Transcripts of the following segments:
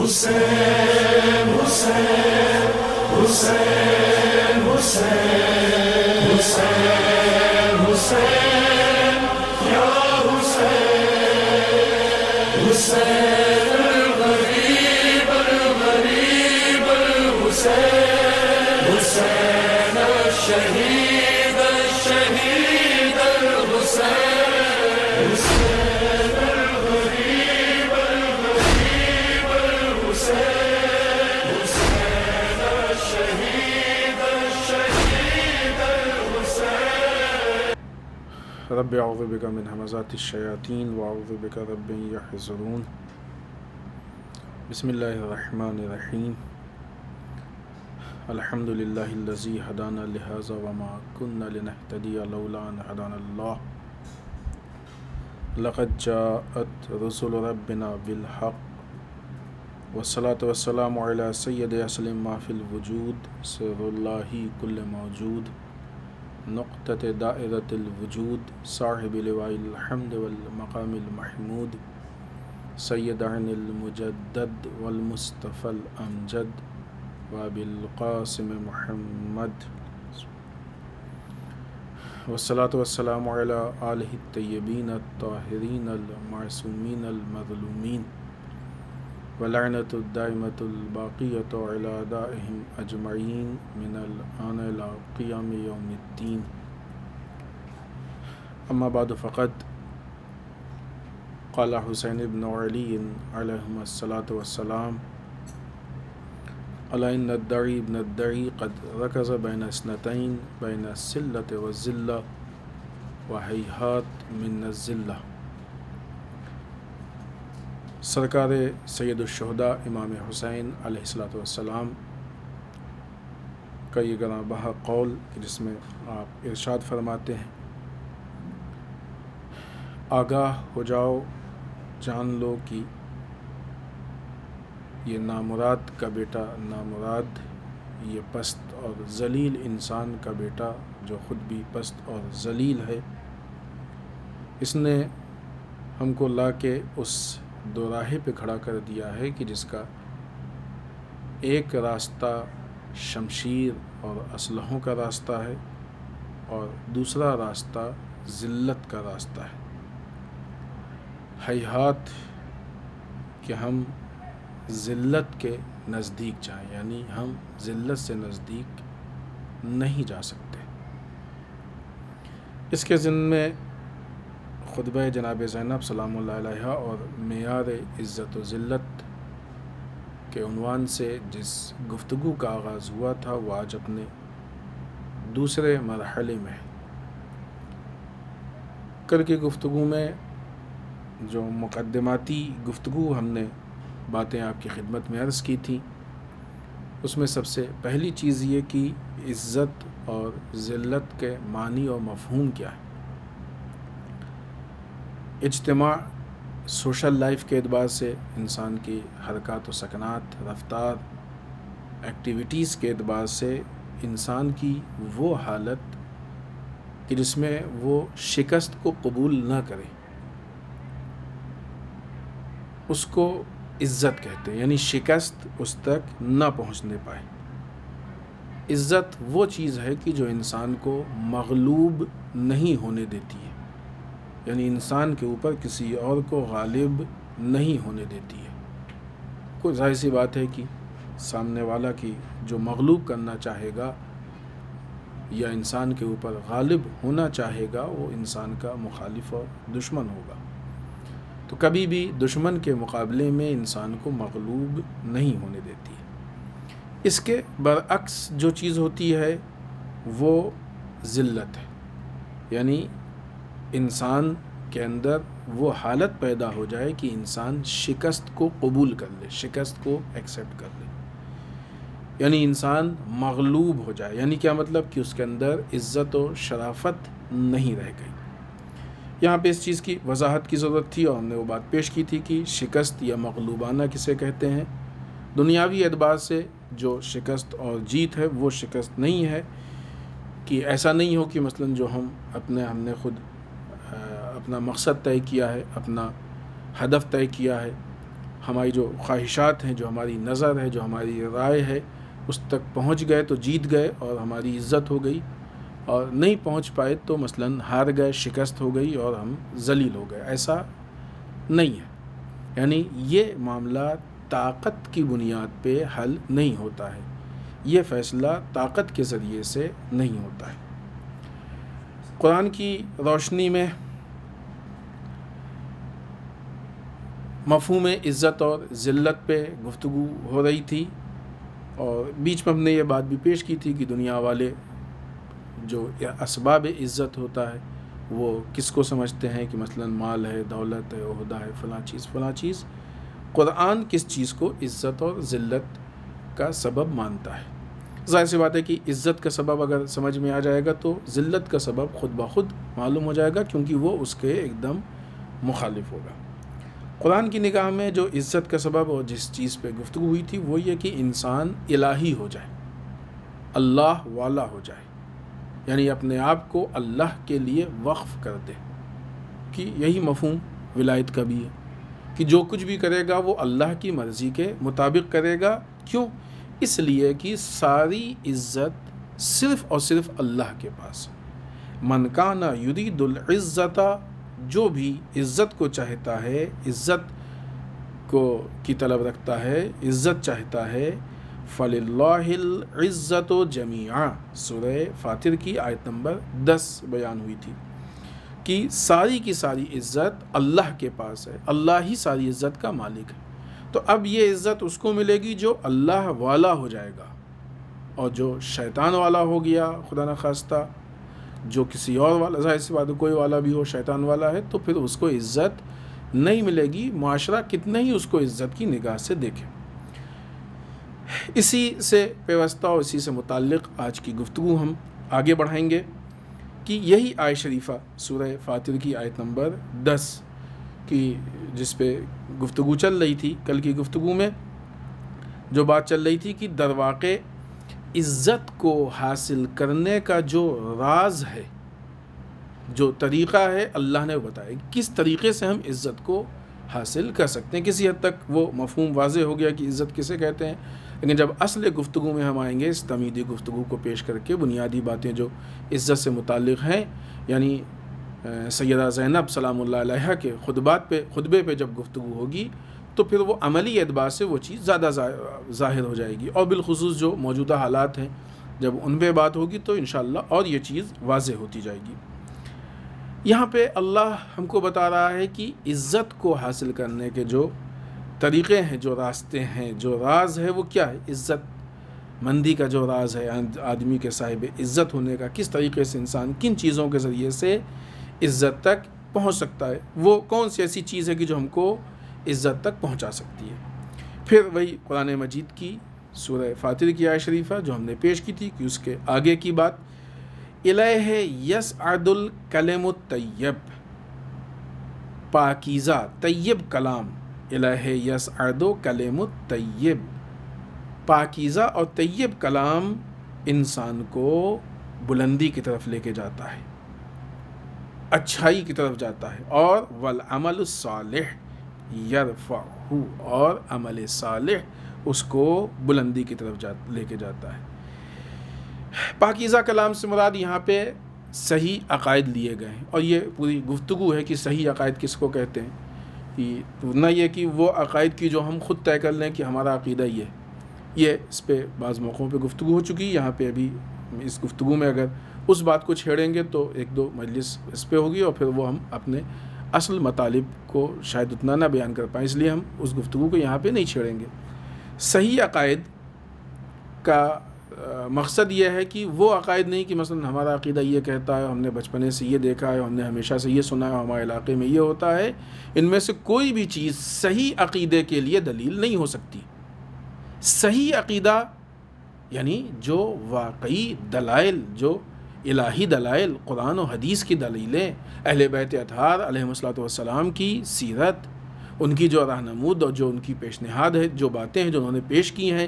حسین حسین حسین حسین حسین حسین یا حسین حسین الغریب الغریب الحسین حسین الشہید الشہید الحسین حسین الغریب الغریب الحسین حسین الشہید الشہید الحسین. رب اعوذ بک من همزات الشیاطین واعوذ بک رب یحضرون. بسم اللہ الرحمن الرحیم. الحمد للہ الذی ہدانا لہذا وما كنا لنہتدی لولا ان ہدانا اللہ. لقد جاءت رسل ربنا بالحق والصلاة والسلام علی سید اصل ما فی الوجود سر اللہ کل موجود نقطة دائرة الوجود صاحب لواء الحمد والمقام المحمود سید عین المجدد والمصطفى الامجد وابی القاسم محمد والصلاة والسلام علی آلہ الطیبین الطاہرین المعصومین المظلومین ولعنة الدائمة الباقیة علی اعدائهم اجمعین من الآن الى قیام یوم الدین. اما بعد فقد قال حسین بن علی علیہم الصلاة والسلام الا ان الدعی ابن الدعی قد رکز بین اثنتین بین السلة والذلة وہیہات من الذلة. سرکار سید الشہداء امام حسین علیہ السلام کا یہ گراں بہا قول جس میں آپ ارشاد فرماتے ہیں آگاہ ہو جاؤ جان لو کہ یہ نامراد کا بیٹا نامراد یہ پست اور ذلیل انسان کا بیٹا جو خود بھی پست اور ذلیل ہے اس نے ہم کو لا کے اس دو راہے پہ کھڑا کر دیا ہے کہ جس کا ایک راستہ شمشیر اور اسلحوں کا راستہ ہے اور دوسرا راستہ ذلت کا راستہ ہے. ہیہات کہ ہم ذلت کے نزدیک جائیں یعنی ہم ذلت سے نزدیک نہیں جا سکتے. اس کے ضمن میں خطبہ جناب زینب سلام اللہ علیہا اور معیار عزت و ذلت کے عنوان سے جس گفتگو کا آغاز ہوا تھا وہ آج اپنے دوسرے مرحلے میں ہے. کل کی گفتگو میں جو مقدماتی گفتگو ہم نے باتیں آپ کی خدمت میں عرض کی تھی اس میں سب سے پہلی چیز یہ کہ عزت اور ذلت کے معنی اور مفہوم کیا ہے. اجتماع سوشل لائف کے اعتبار سے انسان کی حرکات و سکنات رفتار ایکٹیویٹیز کے اعتبار سے انسان کی وہ حالت کہ جس میں وہ شکست کو قبول نہ کرے اس کو عزت کہتے ہیں یعنی شکست اس تک نہ پہنچنے پائے. عزت وہ چیز ہے کہ جو انسان کو مغلوب نہیں ہونے دیتی ہے یعنی انسان کے اوپر کسی اور کو غالب نہیں ہونے دیتی ہے. کوئی ظاہر سی بات ہے کہ سامنے والا کی جو مغلوب کرنا چاہے گا یا انسان کے اوپر غالب ہونا چاہے گا وہ انسان کا مخالف اور دشمن ہوگا. تو کبھی بھی دشمن کے مقابلے میں انسان کو مغلوب نہیں ہونے دیتی ہے. اس کے برعکس جو چیز ہوتی ہے وہ ذلت ہے یعنی انسان کے اندر وہ حالت پیدا ہو جائے کہ انسان شکست کو قبول کر لے شکست کو ایکسیپٹ کر لے یعنی انسان مغلوب ہو جائے. یعنی کیا مطلب کہ اس کے اندر عزت و شرافت نہیں رہ گئی. یہاں پہ اس چیز کی وضاحت کی ضرورت تھی اور ہم نے وہ بات پیش کی تھی کہ شکست یا مغلوبانہ کسے کہتے ہیں. دنیاوی اعتبار سے جو شکست اور جیت ہے وہ شکست نہیں ہے کہ ایسا نہیں ہو کہ مثلا جو ہم نے خود اپنا مقصد طے کیا ہے اپنا ہدف طے کیا ہے ہماری جو خواہشات ہیں، جو ہماری نظر ہے، جو ہماری رائے ہے، اس تک پہنچ گئے تو جیت گئے اور ہماری عزت ہو گئی، اور نہیں پہنچ پائے تو مثلاً ہار گئے، شکست ہو گئی اور ہم ذلیل ہو گئے. ایسا نہیں ہے. یعنی یہ معاملہ طاقت کی بنیاد پہ حل نہیں ہوتا ہے، یہ فیصلہ طاقت کے ذریعے سے نہیں ہوتا ہے. قرآن کی روشنی میں مفہوم عزت اور ذلت پہ گفتگو ہو رہی تھی، اور بیچ میں ہم نے یہ بات بھی پیش کی تھی کہ دنیا والے جو اسباب عزت ہوتا ہے وہ کس کو سمجھتے ہیں کہ مثلا مال ہے، دولت ہے، عہدہ ہے، فلاں چیز. قرآن کس چیز کو عزت اور ذلت کا سبب مانتا ہے؟ ظاہر سی بات ہے کہ عزت کا سبب اگر سمجھ میں آ جائے گا تو ذلت کا سبب خود بخود معلوم ہو جائے گا، کیونکہ وہ اس کے ایک دم مخالف ہوگا. قرآن کی نگاہ میں جو عزت کا سبب اور جس چیز پہ گفتگو ہوئی تھی وہ یہ کہ انسان الہی ہو جائے، اللہ والا ہو جائے، یعنی اپنے آپ کو اللہ کے لیے وقف کر دے. کہ یہی مفہوم ولایت کا بھی ہے کہ جو کچھ بھی کرے گا وہ اللہ کی مرضی کے مطابق کرے گا. کیوں؟ اس لیے کہ ساری عزت صرف اور صرف اللہ کے پاس. من کان یرید العزت، جو بھی عزت کو چاہتا ہے، عزت کو کی طلب رکھتا ہے، عزت چاہتا ہے، فَلِلَّهِ الْعِزَّةُ جَمِيعًا، سورہ فاطر کی آیت نمبر 10 بیان ہوئی تھی کہ ساری کی ساری عزت اللہ کے پاس ہے، اللہ ہی ساری عزت کا مالک ہے. تو اب یہ عزت اس کو ملے گی جو اللہ والا ہو جائے گا، اور جو شیطان والا ہو گیا خدا نخواستہ، جو کسی اور والا، ظاہر سی بات ہے کوئی والا بھی ہو شیطان والا ہے، تو پھر اس کو عزت نہیں ملے گی، معاشرہ کتنے ہی اس کو عزت کی نگاہ سے دیکھے. اسی سے پیوستہ اور اسی سے متعلق آج کی گفتگو ہم آگے بڑھائیں گے کہ یہی آیت شریفہ سورہ فاطر کی آیت نمبر 10 کی جس پہ گفتگو چل رہی تھی، کل کی گفتگو میں جو بات چل رہی تھی کہ درواقع عزت کو حاصل کرنے کا جو راز ہے، جو طریقہ ہے، اللہ نے بتایا کس طریقے سے ہم عزت کو حاصل کر سکتے ہیں. کسی حد تک وہ مفہوم واضح ہو گیا کہ عزت کسے کہتے ہیں، لیکن جب اصل گفتگو میں ہم آئیں گے اس تمیدی گفتگو کو پیش کر کے بنیادی باتیں جو عزت سے متعلق ہیں، یعنی سیدہ زینب سلام اللہ علیہا کے خطبے پہ جب گفتگو ہوگی تو پھر وہ عملی اعتبار سے وہ چیز زیادہ ظاہر ہو جائے گی، اور بالخصوص جو موجودہ حالات ہیں جب ان پہ بات ہوگی تو انشاءاللہ اور یہ چیز واضح ہوتی جائے گی. یہاں پہ اللہ ہم کو بتا رہا ہے کہ عزت کو حاصل کرنے کے جو طریقے ہیں، جو راستے ہیں، جو راز ہے وہ کیا ہے. عزت مندی کا جو راز ہے، آدمی کے صاحب عزت ہونے کا، کس طریقے سے انسان کن چیزوں کے ذریعے سے عزت تک پہنچ سکتا ہے، وہ کون سی ایسی چیز ہے کہ جو ہم کو عزت تک پہنچا سکتی ہے. پھر وہی قرآن مجید کی سورہ فاطر کی آیت شریفہ جو ہم نے پیش کی تھی کہ اس کے آگے کی بات، الیہ یصعد الکلم الطیب، پاکیزہ طیب کلام، الیہ یصعد کلم الطیب، پاکیزہ اور طیب کلام انسان کو بلندی کی طرف لے کے جاتا ہے، اچھائی کی طرف جاتا ہے. اور والعمل الصالح یرفعہ، اور عمل صالح اس کو بلندی کی طرف لے کے جاتا ہے. پاکیزہ کلام سے مراد یہاں پہ صحیح عقائد لیے گئے ہیں، اور یہ پوری گفتگو ہے کہ صحیح عقائد کس کو کہتے ہیں. نہ یہ کہ وہ عقائد کی جو ہم خود طے کر لیں کہ ہمارا عقیدہ یہ اس پہ بعض موقعوں پہ گفتگو ہو چکی. یہاں پہ ابھی اس گفتگو میں اگر اس بات کو چھیڑیں گے تو ایک دو مجلس اس پہ ہوگی، اور پھر وہ ہم اپنے اصل مطالب کو شاید اتنا نہ بیان کر پائیں، اس لیے ہم اس گفتگو کو یہاں پہ نہیں چھیڑیں گے. صحیح عقائد کا مقصد یہ ہے کہ وہ عقائد نہیں کہ مثلا ہمارا عقیدہ یہ کہتا ہے، ہم نے بچپنے سے یہ دیکھا ہے، ہم نے ہمیشہ سے یہ سنا ہے، ہمارے علاقے میں یہ ہوتا ہے. ان میں سے کوئی بھی چیز صحیح عقیدے کے لیے دلیل نہیں ہو سکتی. صحیح عقیدہ یعنی جو واقعی دلائل، جو الہی دلائل، قرآن و حدیث کی دلیلیں، اہل بیت اطہار علیہم الصلوۃ والسلام کی سیرت، ان کی جو رہنمود اور جو ان کی پیشنہاد ہے، جو باتیں ہیں جو انہوں نے پیش کی ہیں،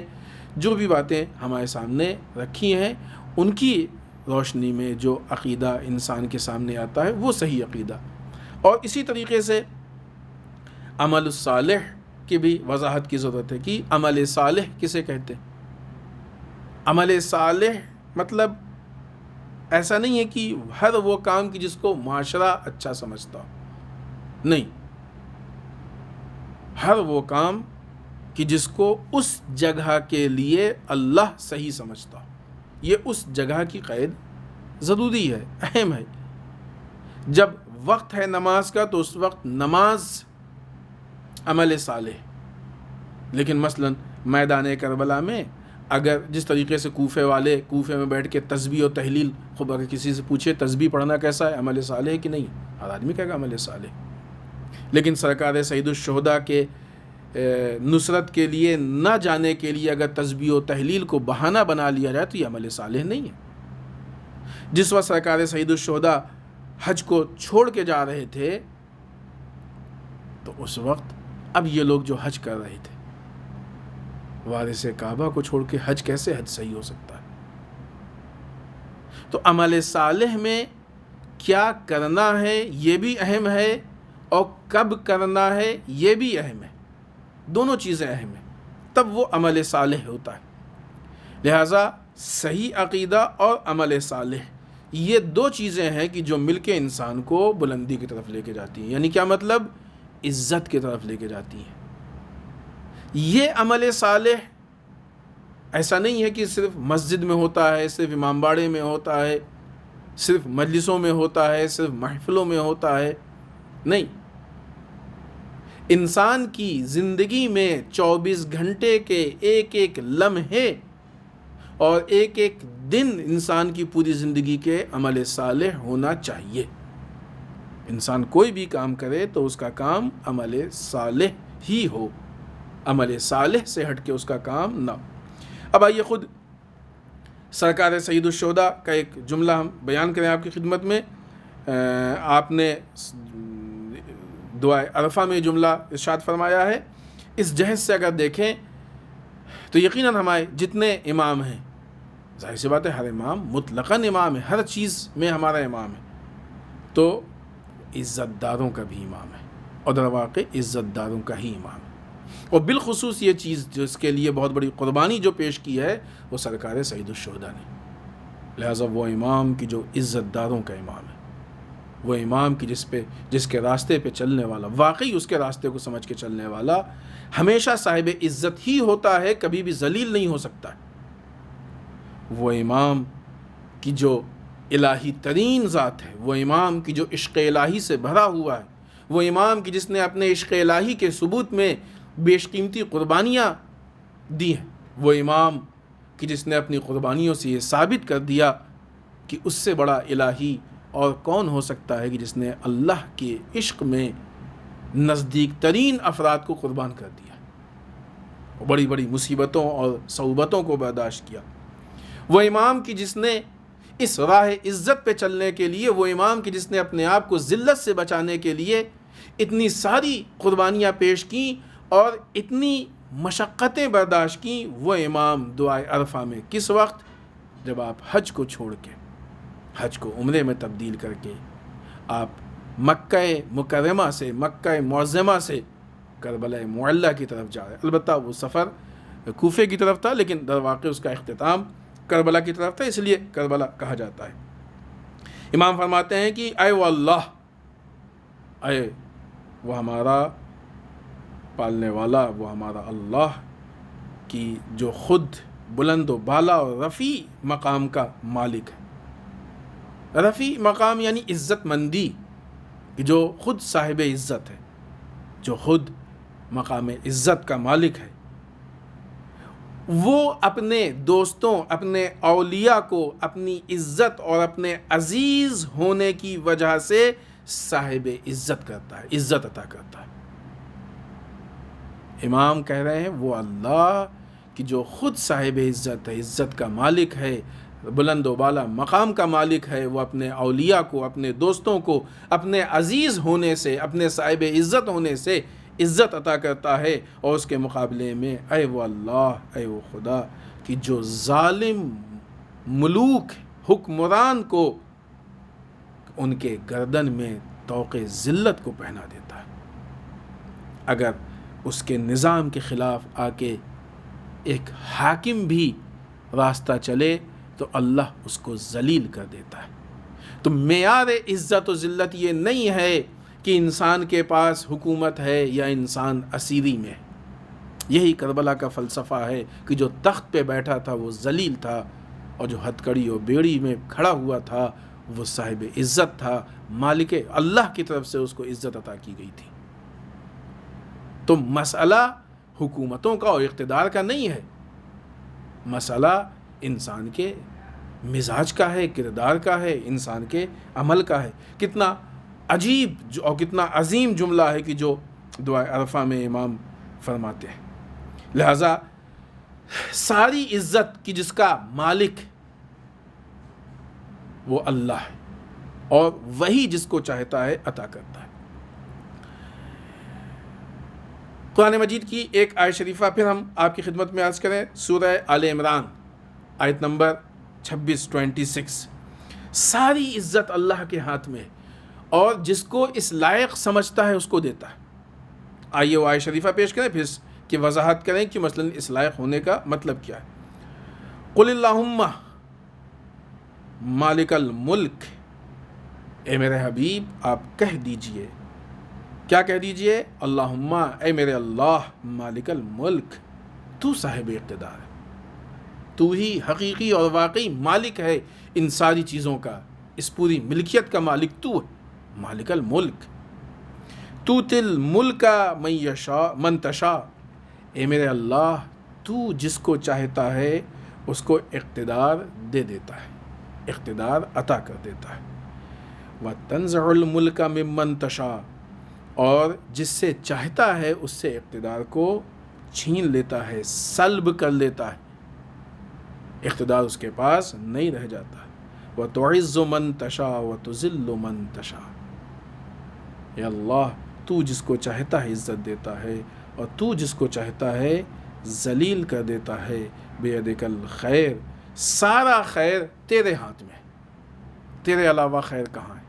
جو بھی باتیں ہمارے سامنے رکھی ہیں، ان کی روشنی میں جو عقیدہ انسان کے سامنے آتا ہے وہ صحیح عقیدہ. اور اسی طریقے سے عمل الصالح کی بھی وضاحت کی ضرورت ہے کہ عمل صالح کسے کہتے ہیں۔ عمل صالح مطلب ایسا نہیں ہے کہ ہر وہ کام کی جس کو معاشرہ اچھا سمجھتا ہو، نہیں، ہر وہ کام کہ جس کو اس جگہ کے لیے اللہ صحیح سمجھتا ہو، یہ اس جگہ کی قید ضروری ہے، اہم ہے۔ جب وقت ہے نماز کا تو اس وقت نماز عمل صالح، لیکن مثلا میدان کربلا میں اگر جس طریقے سے کوفے میں بیٹھ کے تسبیح و تحلیل، خوب اگر کسی سے پوچھے تسبیح پڑھنا کیسا ہے، عمل صالح ہے کہ نہیں، ہر آدمی کہے گا عمل صالح۔ لیکن سرکار سید الشہداء کے نصرت کے لیے نہ جانے کے لیے اگر تسبیح و تحلیل کو بہانہ بنا لیا جائے تو یہ عمل صالح نہیں ہے۔ جس وقت سرکار سید الشہداء حج کو چھوڑ کے جا رہے تھے تو اس وقت اب یہ لوگ جو حج کر رہے تھے، وارث کعبہ کو چھوڑ کے حج کیسے حج صحیح ہو سکتا ہے؟ تو عمل صالح میں کیا کرنا ہے یہ بھی اہم ہے، اور کب کرنا ہے یہ بھی اہم ہے، دونوں چیزیں اہم ہیں، تب وہ عمل صالح ہوتا ہے۔ لہٰذا صحیح عقیدہ اور عمل صالح یہ دو چیزیں ہیں کہ جو مل کے انسان کو بلندی کی طرف لے کے جاتی ہیں، یعنی کیا مطلب؟ عزت کی طرف لے کے جاتی ہیں۔ یہ عمل صالح ایسا نہیں ہے کہ صرف مسجد میں ہوتا ہے، صرف امام باڑے میں ہوتا ہے، صرف مجلسوں میں ہوتا ہے، صرف محفلوں میں ہوتا ہے، نہیں، انسان کی زندگی میں 24 گھنٹے کے ایک ایک لمحے اور ایک ایک دن انسان کی پوری زندگی کے عمل صالح ہونا چاہیے۔ انسان کوئی بھی کام کرے تو اس کا کام عمل صالح ہی ہو، عمل صالح سے ہٹ کے اس کا کام نہ ہو۔ اب آئیے خود سرکار سید الشہداء کا ایک جملہ ہم بیان کریں آپ کی خدمت میں۔ آپ نے دعائے عرفہ میں جملہ ارشاد فرمایا ہے، اس جہت سے اگر دیکھیں تو یقیناً ہمارے جتنے امام ہیں، ظاہر سی بات ہے ہر امام مطلقاً امام ہے، ہر چیز میں ہمارا امام ہے، تو عزت داروں کا بھی امام ہے، اور در واقع عزت داروں کا ہی امام ہے، اور بالخصوص یہ چیز جس کے لیے بہت بڑی قربانی جو پیش کی ہے وہ سرکار سید الشہداء نے۔ لہٰذا وہ امام کی جو عزت داروں کا امام ہے، وہ امام کی جس کے راستے پہ چلنے والا، واقعی اس کے راستے کو سمجھ کے چلنے والا ہمیشہ صاحب عزت ہی ہوتا ہے، کبھی بھی ذلیل نہیں ہو سکتا ہے۔ وہ امام کی جو الہی ترین ذات ہے، وہ امام کی جو عشق الہی سے بھرا ہوا ہے، وہ امام کی جس نے اپنے عشق الہی کے ثبوت میں بیش قیمتی قربانیاں دی ہیں، وہ امام کی جس نے اپنی قربانیوں سے یہ ثابت کر دیا کہ اس سے بڑا الہی اور کون ہو سکتا ہے کہ جس نے اللہ کے عشق میں نزدیک ترین افراد کو قربان کر دیا، بڑی بڑی مصیبتوں اور صعوبتوں کو برداشت کیا۔ وہ امام کی جس نے اس راہ عزت پہ چلنے کے لیے، وہ امام کی جس نے اپنے آپ کو ذلت سے بچانے کے لیے اتنی ساری قربانیاں پیش کیں اور اتنی مشقتیں برداشت کیں، وہ امام دعائے عرفہ میں کس وقت؟ جب آپ حج کو چھوڑ کے، حج کو عمرے میں تبدیل کر کے آپ مکہ مکرمہ سے، مکہ معظمہ سے کربلا معلیٰ کی طرف جا رہے ہیں۔ البتہ وہ سفر کوفے کی طرف تھا، لیکن در واقع اس کا اختتام کربلا کی طرف تھا، اس لیے کربلا کہا جاتا ہے۔ امام فرماتے ہیں کہ اے وہ اللہ، اے وہ ہمارا پالنے والا، وہ ہمارا اللہ کی جو خود بلند و بالا اور رفیع مقام کا مالک ہے۔ رفیع مقام یعنی عزت مندی، کہ جو خود صاحب عزت ہے، جو خود مقام عزت کا مالک ہے، وہ اپنے دوستوں، اپنے اولیاء کو اپنی عزت اور اپنے عزیز ہونے کی وجہ سے صاحب عزت کرتا ہے، عزت عطا کرتا ہے۔ امام کہہ رہے ہیں وہ اللہ کہ جو خود صاحب عزت ہے، عزت کا مالک ہے، بلند و بالا مقام کا مالک ہے، وہ اپنے اولیاء کو، اپنے دوستوں کو اپنے عزیز ہونے سے، اپنے صاحب عزت ہونے سے عزت عطا کرتا ہے، اور اس کے مقابلے میں اے وہ اللہ، اے وہ خدا کہ جو ظالم ملوک حکمران کو ان کے گردن میں طوق ذلت کو پہنا دیتا ہے۔ اگر اس کے نظام کے خلاف آ کے ایک حاکم بھی راستہ چلے تو اللہ اس کو ذلیل کر دیتا ہے۔ تو معیار عزت و ذلت یہ نہیں ہے کہ انسان کے پاس حکومت ہے یا انسان اسیری میں ہے۔ یہی کربلا کا فلسفہ ہے کہ جو تخت پہ بیٹھا تھا وہ ذلیل تھا، اور جو ہتکڑی اور بیڑی میں کھڑا ہوا تھا وہ صاحب عزت تھا، مالک اللہ کی طرف سے اس کو عزت عطا کی گئی تھی۔ تو مسئلہ حکومتوں کا اور اقتدار کا نہیں ہے، مسئلہ انسان کے مزاج کا ہے، کردار کا ہے، انسان کے عمل کا ہے۔ کتنا عجیب اور کتنا عظیم جملہ ہے کہ جو دعا عرفہ میں امام فرماتے ہیں۔ لہذا ساری عزت کی جس کا مالک وہ اللہ ہے، اور وہی جس کو چاہتا ہے عطا کرتا ہے۔ قرآن مجید کی ایک آیت شریفہ پھر ہم آپ کی خدمت میں عرض کریں، سورہ آل عمران آیت نمبر 26 ساری عزت اللہ کے ہاتھ میں ہے، اور جس کو اس لائق سمجھتا ہے اس کو دیتا ہے۔ آئیے وہ آیت شریفہ پیش کریں، پھر اس کی وضاحت کریں کہ مثلا اس لائق ہونے کا مطلب کیا ہے۔ قل اللہم مالک الملک، اے میرے حبیب آپ کہہ دیجئے، کیا کہہ دیجئے؟ اللہم، اے میرے اللہ، مالک الملک، تو صاحب اقتدار ہے، تو ہی حقیقی اور واقعی مالک ہے ان ساری چیزوں کا، اس پوری ملکیت کا مالک تو ہے، مالک الملک۔ توتی الملک من یشاء من تشاء، اے میرے اللہ تو جس کو چاہتا ہے اس کو اقتدار دے دیتا ہے، اقتدار عطا کر دیتا ہے۔ وَتَنزِعُ الْمُلْكَ مِمَّن تَشَاءُ، اور جس سے چاہتا ہے اس سے اقتدار کو چھین لیتا ہے، سلب کر لیتا ہے، اقتدار اس کے پاس نہیں رہ جاتا۔ وَتُعِزُّ مَن تَشَاءُ وَتُذِلُّ مَن تَشَاءُ، اے اللہ تو جس کو چاہتا ہے عزت دیتا ہے، اور تو جس کو چاہتا ہے ذلیل کر دیتا ہے۔ بِیَدِکَ الْخَیْرُ، سارا خیر تیرے ہاتھ میں ہے، تیرے علاوہ خیر کہاں ہے؟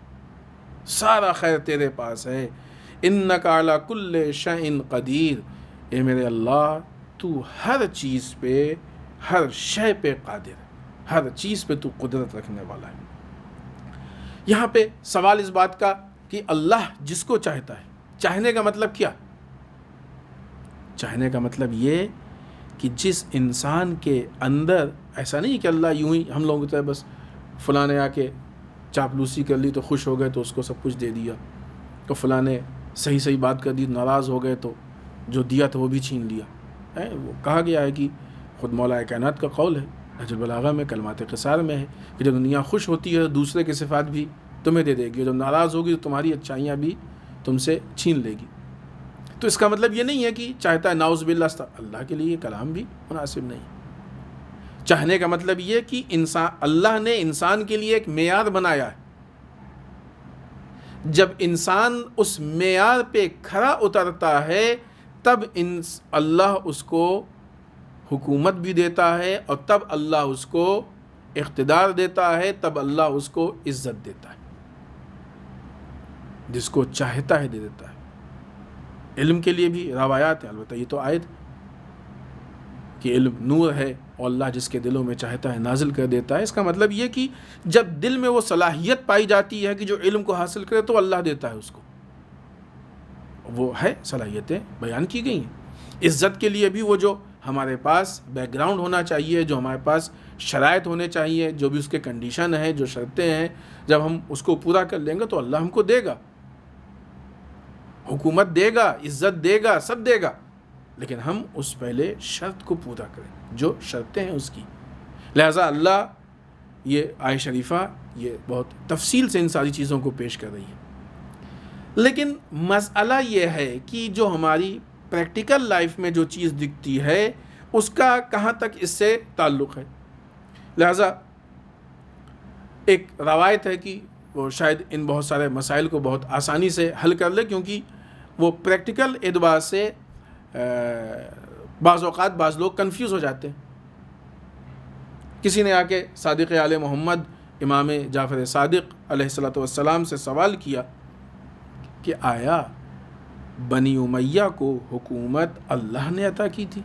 سارا خیر تیرے پاس ہے۔ اِنَّکَ عَلیٰ کُلِّ شَیْءٍ قدیر، اے میرے اللہ تو ہر چیز پہ، ہر شے پہ قادر، ہر چیز پہ تو قدرت رکھنے والا ہے۔ یہاں پہ سوال اس بات کا کہ اللہ جس کو چاہتا ہے، چاہنے کا مطلب کیا؟ چاہنے کا مطلب یہ کہ جس انسان کے اندر، ایسا نہیں کہ اللہ یوں ہی ہم لوگوں کو بس فلاں نے آ کے چاپلوسی کر لی تو خوش ہو گئے تو اس کو سب کچھ دے دیا، تو فلاں نے صحیح بات کر دی، ناراض ہو گئے تو جو دیا تھا وہ بھی چھین لیا۔ وہ کہا گیا ہے کہ خود مولا کائنات کا قول ہے، نہج البلاغہ میں، کلمات قصار میں ہے کہ جب دنیا خوش ہوتی ہے دوسرے کی صفات بھی تمہیں دے دے گی، اور جب ناراض ہوگی تو تمہاری اچھائیاں بھی تم سے چھین لے گی۔ تو اس کا مطلب یہ نہیں ہے کہ چاہتا ہے نعوذ باللہ، اللہ کے لیے یہ کلام بھی مناسب نہیں۔ چاہنے کا مطلب یہ کہ اللہ نے انسان کے لیے ایک معیار بنایا ہے، جب انسان اس معیار پہ کھرا اترتا ہے تب اللہ اس کو حکومت بھی دیتا ہے، اور تب اللہ اس کو اقتدار دیتا ہے، تب اللہ اس کو عزت دیتا ہے، جس کو چاہتا ہے دے دیتا ہے۔ علم کے لیے بھی روایات ہیں، البتہ یہ تو آیت کہ علم نور ہے اور اللہ جس کے دلوں میں چاہتا ہے نازل کر دیتا ہے۔ اس کا مطلب یہ کہ جب دل میں وہ صلاحیت پائی جاتی ہے کہ جو علم کو حاصل کرے تو اللہ دیتا ہے اس کو، وہ ہے صلاحیتیں بیان کی گئی ہیں۔ عزت کے لیے بھی وہ جو ہمارے پاس بیک گراؤنڈ ہونا چاہیے، جو ہمارے پاس شرائط ہونے چاہیے، جو بھی اس کے کنڈیشن ہیں، جو شرطیں ہیں، جب ہم اس کو پورا کر لیں گے تو اللہ ہم کو دے گا، حکومت دے گا، عزت دے گا، سب دے گا، لیکن ہم اس پہلے شرط کو پورا کریں، جو شرطیں ہیں اس کی۔ لہٰذا اللہ یہ آیت شریفہ یہ بہت تفصیل سے ان ساری چیزوں کو پیش کر رہی ہے۔ لیکن مسئلہ یہ ہے کہ جو ہماری پریکٹیکل لائف میں جو چیز دکھتی ہے اس کا کہاں تک اس سے تعلق ہے۔ لہٰذا ایک روایت ہے کہ وہ شاید ان بہت سارے مسائل کو بہت آسانی سے حل کر لے، کیونکہ وہ پریکٹیکل اعتبار سے بعض اوقات بعض لوگ کنفیوز ہو جاتے ہیں۔ کسی نے آ کے صادق آل محمد امام جعفر صادق علیہ الصلوۃ والسلام سے سوال کیا کہ آیا بنی امیہ کو حکومت اللہ نے عطا کی تھی؟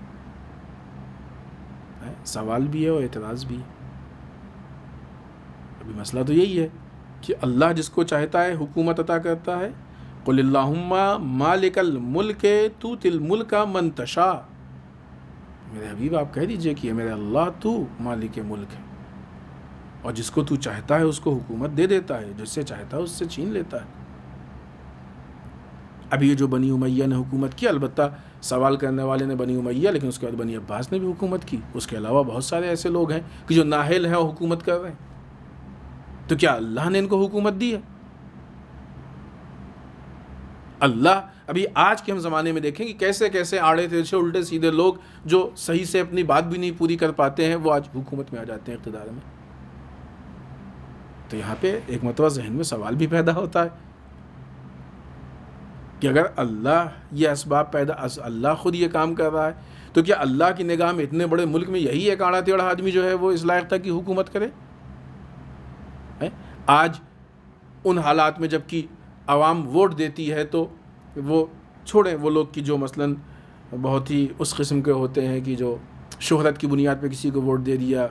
سوال بھی ہے اور اعتراض بھی ہے۔ ابھی مسئلہ تو یہی ہے کہ اللہ جس کو چاہتا ہے حکومت عطا کرتا ہے۔ قل اللہم مالک الملک تؤتی الملک من تشاء، میرے حبیب آپ کہہ دیجئے کہ میرے اللہ تو مالک ملک ہے، اور جس کو تو چاہتا ہے اس کو حکومت دے دیتا ہے، جس سے چاہتا ہے اس سے چھین لیتا ہے۔ ابھی یہ جو بنی امیہ نے حکومت کی، البتہ سوال کرنے والے نے بنی امیہ، لیکن اس کے بعد بنی عباس نے بھی حکومت کی۔ اس کے علاوہ بہت سارے ایسے لوگ ہیں کہ جو نااہل ہیں اور حکومت کر رہے ہیں، تو کیا اللہ نے ان کو حکومت دی ہے؟ اللہ ابھی آج کے ہم زمانے میں دیکھیں کہ کیسے کیسے آڑے تیرچے الٹے سیدھے لوگ جو صحیح سے اپنی بات بھی نہیں پوری کر پاتے ہیں، وہ آج حکومت میں آ جاتے ہیں، اقتدار میں۔ تو یہاں پہ ایک مرتبہ ذہن میں سوال بھی پیدا ہوتا ہے کہ اگر اللہ یہ اسباب اللہ خود یہ کام کر رہا ہے، تو کیا اللہ کی نگاہ میں اتنے بڑے ملک میں یہی ایک آڑا ٹیڑھا آدمی جو ہے وہ اس لائق تھا کہ حکومت کرے؟ آج ان حالات میں جب کہ عوام ووٹ دیتی ہے تو وہ چھوڑیں وہ لوگ کی جو مثلاً بہت ہی اس قسم کے ہوتے ہیں کہ جو شہرت کی بنیاد پہ کسی کو ووٹ دے دیا،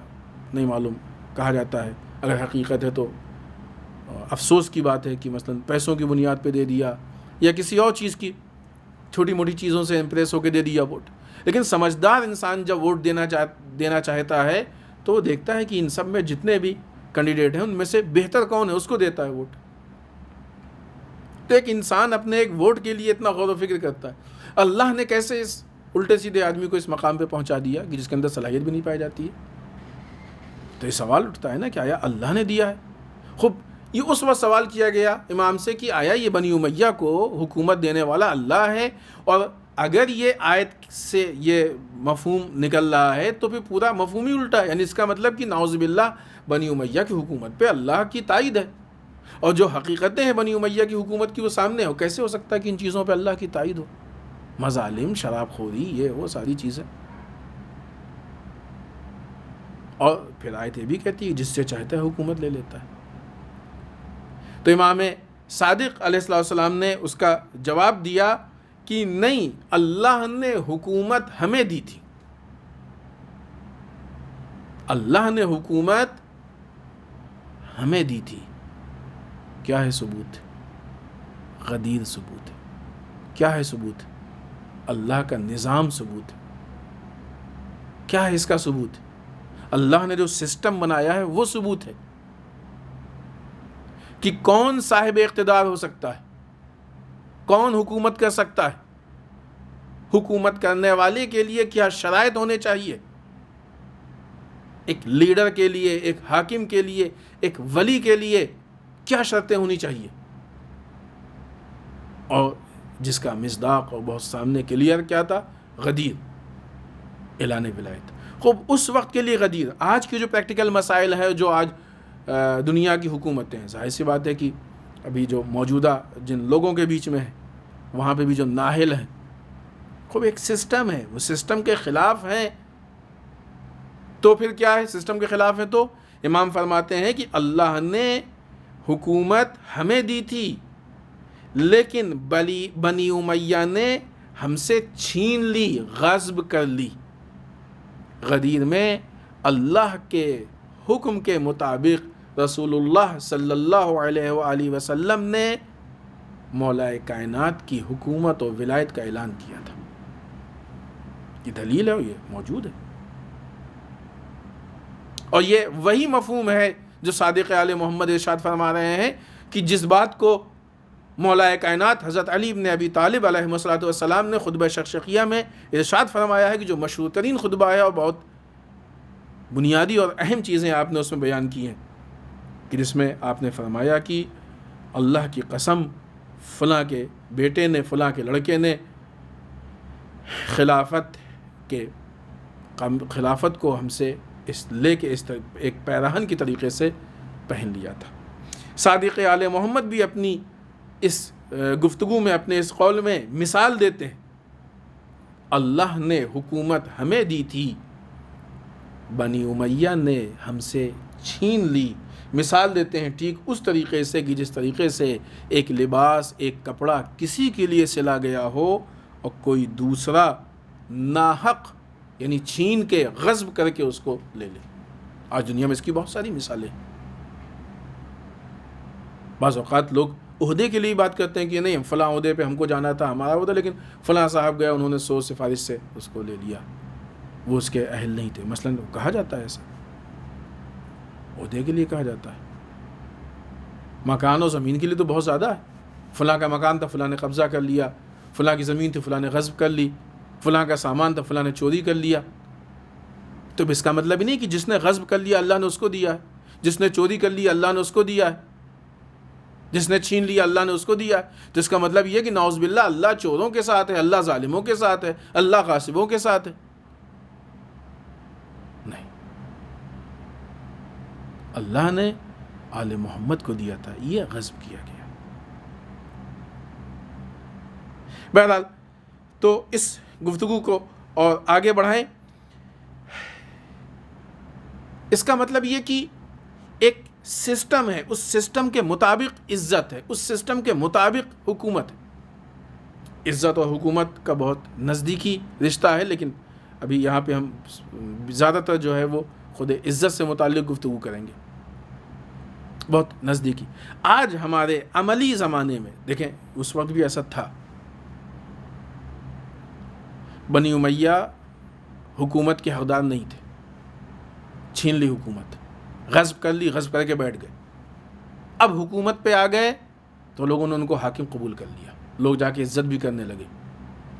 نہیں معلوم کہا جاتا ہے، اگر حقیقت ہے تو افسوس کی بات ہے کہ مثلاً پیسوں کی بنیاد پہ دے دیا یا کسی اور چیز کی چھوٹی موٹی چیزوں سے امپریس ہو کے دے دیا ووٹ۔ لیکن سمجھدار انسان جب ووٹ دینا چاہتا ہے تو وہ دیکھتا ہے کہ ان سب میں جتنے بھی کینڈیڈیٹ ہیں ان میں سے بہتر کون ہے، اس کو دیتا ہے ووٹ۔ تو ایک انسان اپنے ایک ووٹ کے لیے اتنا غور و فکر کرتا ہے، اللہ نے کیسے اس الٹے سیدھے آدمی کو اس مقام پہ پہنچا دیا کہ جس کے اندر صلاحیت بھی نہیں پائی جاتی ہے؟ تو یہ سوال اٹھتا ہے نا کہ آیا اللہ نے دیا ہے؟ خوب یہ اس وقت سوال کیا گیا امام سے کہ آیا یہ بنی امیہ کو حکومت دینے والا اللہ ہے؟ اور اگر یہ آیت سے یہ مفہوم نکل رہا ہے تو پھر پورا مفہوم ہی الٹا ہے، یعنی اس کا مطلب کہ نعوذ باللہ بنی امیہ کی حکومت پہ اللہ کی تائید ہے، اور جو حقیقتیں ہیں بنی امیہ کی حکومت کی وہ سامنے ہو۔ کیسے ہو سکتا ہے کہ ان چیزوں پہ اللہ کی تائید ہو؟ مظالم، شراب خوری، یہ وہ ساری چیزیں۔ اور پھر آیت یہ بھی کہتی ہے جس سے چاہتا ہے حکومت لے لیتا ہے۔ تو امام صادق علیہ السلام نے اس کا جواب دیا کہ نہیں، اللہ نے حکومت ہمیں دی تھی، اللہ نے حکومت ہمیں دی تھی۔ کیا ہے ثبوت؟ غدیر ثبوت ہے۔ کیا ہے ثبوت؟ اللہ کا نظام ثبوت ہے۔ کیا ہے اس کا ثبوت؟ اللہ نے جو سسٹم بنایا ہے وہ ثبوت ہے کہ کون صاحب اقتدار ہو سکتا ہے، کون حکومت کر سکتا ہے، حکومت کرنے والے کے لیے کیا شرائط ہونے چاہیے، ایک لیڈر کے لیے، ایک حاکم کے لیے، ایک ولی کے لیے کیا شرطیں ہونی چاہیے، اور جس کا مصداق اور بہت سامنے کلیئر کیا تھا، غدیر، اعلان ولایت۔ خوب اس وقت کے لیے غدیر۔ آج کی جو پریکٹیکل مسائل ہے جو آج دنیا کی حکومتیں ہیں، ظاہر سی بات ہے کہ ابھی جو موجودہ جن لوگوں کے بیچ میں ہے وہاں پہ بھی جو نااہل ہیں، خوب ایک سسٹم ہے، وہ سسٹم کے خلاف ہیں۔ تو پھر کیا ہے؟ سسٹم کے خلاف ہیں تو امام فرماتے ہیں کہ اللہ نے حکومت ہمیں دی تھی، لیکن بنی امیہ نے ہم سے چھین لی، غصب کر لی۔ غدیر میں اللہ کے حکم کے مطابق رسول اللہ صلی اللہ علیہ وآلہ وسلم نے مولا کائنات کی حکومت و ولایت کا اعلان کیا تھا۔ یہ دلیل ہے، یہ موجود ہے، اور یہ وہی مفہوم ہے جو صادق آل محمد ارشاد فرما رہے ہیں کہ جس بات کو مولا کائنات حضرت علی بن ابی طالب علیہ السلام نے خطبہ شقشقیہ میں ارشاد فرمایا ہے، کہ جو مشہور ترین خطبہ ہے اور بہت بنیادی اور اہم چیزیں آپ نے اس میں بیان کی ہیں، کہ جس میں آپ نے فرمایا کہ اللہ کی قسم، فلاں کے بیٹے نے، فلاں کے لڑکے نے خلافت کو ہم سے لے کے ایک پیراہن کی طریقے سے پہن لیا تھا۔ صادق آل محمد بھی اپنی اس گفتگو میں، اپنے اس قول میں مثال دیتے ہیں، اللہ نے حکومت ہمیں دی تھی، بنی امیہ نے ہم سے چھین لی. مثال دیتے ہیں ٹھیک اس طریقے سے کہ جس طریقے سے ایک لباس، ایک کپڑا کسی کے لیے سلا گیا ہو اور کوئی دوسرا ناحق یعنی چھین کے غصب کر کے اس کو لے لے. آج دنیا میں اس کی بہت ساری مثالیں. بعض اوقات لوگ عہدے کے لیے بات کرتے ہیں کہ نہیں فلاں عہدے پہ ہم کو جانا تھا، ہمارا عہدہ، لیکن فلاں صاحب گیا، انہوں نے 100 سفارش سے اس کو لے لیا، وہ اس کے اہل نہیں تھے. مثلاً کہا جاتا ہے ایسا، عہدے کے لیے کہا جاتا ہے. مکان و زمین کے لیے تو بہت زیادہ ہے. فلاں کا مکان تھا، فلاں نے قبضہ کر لیا. فلاں کی زمین تھی، فلاں نے غصب کر لی. فلاں کا سامان تھا، فلاں نے چوری کر لیا. تو اس کا مطلب ہی نہیں کہ جس نے غصب کر لیا اللہ نے اس کو دیا ہے، جس نے چوری کر لیا اللہ نے اس کو دیا ہے، جس نے چھین لیا اللہ نے اس کو دیا ہے. تو اس کا مطلب یہ کہ نعوذ باللہ اللہ چوروں کے ساتھ ہے، اللہ ظالموں کے ساتھ ہے، اللہ غاصبوں کے ساتھ ہے. نہیں، اللہ نے آل محمد کو دیا تھا، یہ غصب کیا گیا. بہرحال تو اس گفتگو کو اور آگے بڑھائیں. اس کا مطلب یہ کہ ایک سسٹم ہے، اس سسٹم کے مطابق عزت ہے، اس سسٹم کے مطابق حکومت ہے. عزت اور حکومت کا بہت نزدیکی رشتہ ہے، لیکن ابھی یہاں پہ ہم زیادہ تر جو ہے وہ خود عزت سے متعلق گفتگو کریں گے، بہت نزدیکی. آج ہمارے عملی زمانے میں دیکھیں، اس وقت بھی ایسا تھا. بنی امیہ حکومت کے حقدار نہیں تھے، چھین لی حکومت، غصب کر لی، غصب کر کے بیٹھ گئے. اب حکومت پہ آ گئے تو لوگوں نے ان کو حاکم قبول کر لیا. لوگ جا کے عزت بھی کرنے لگے،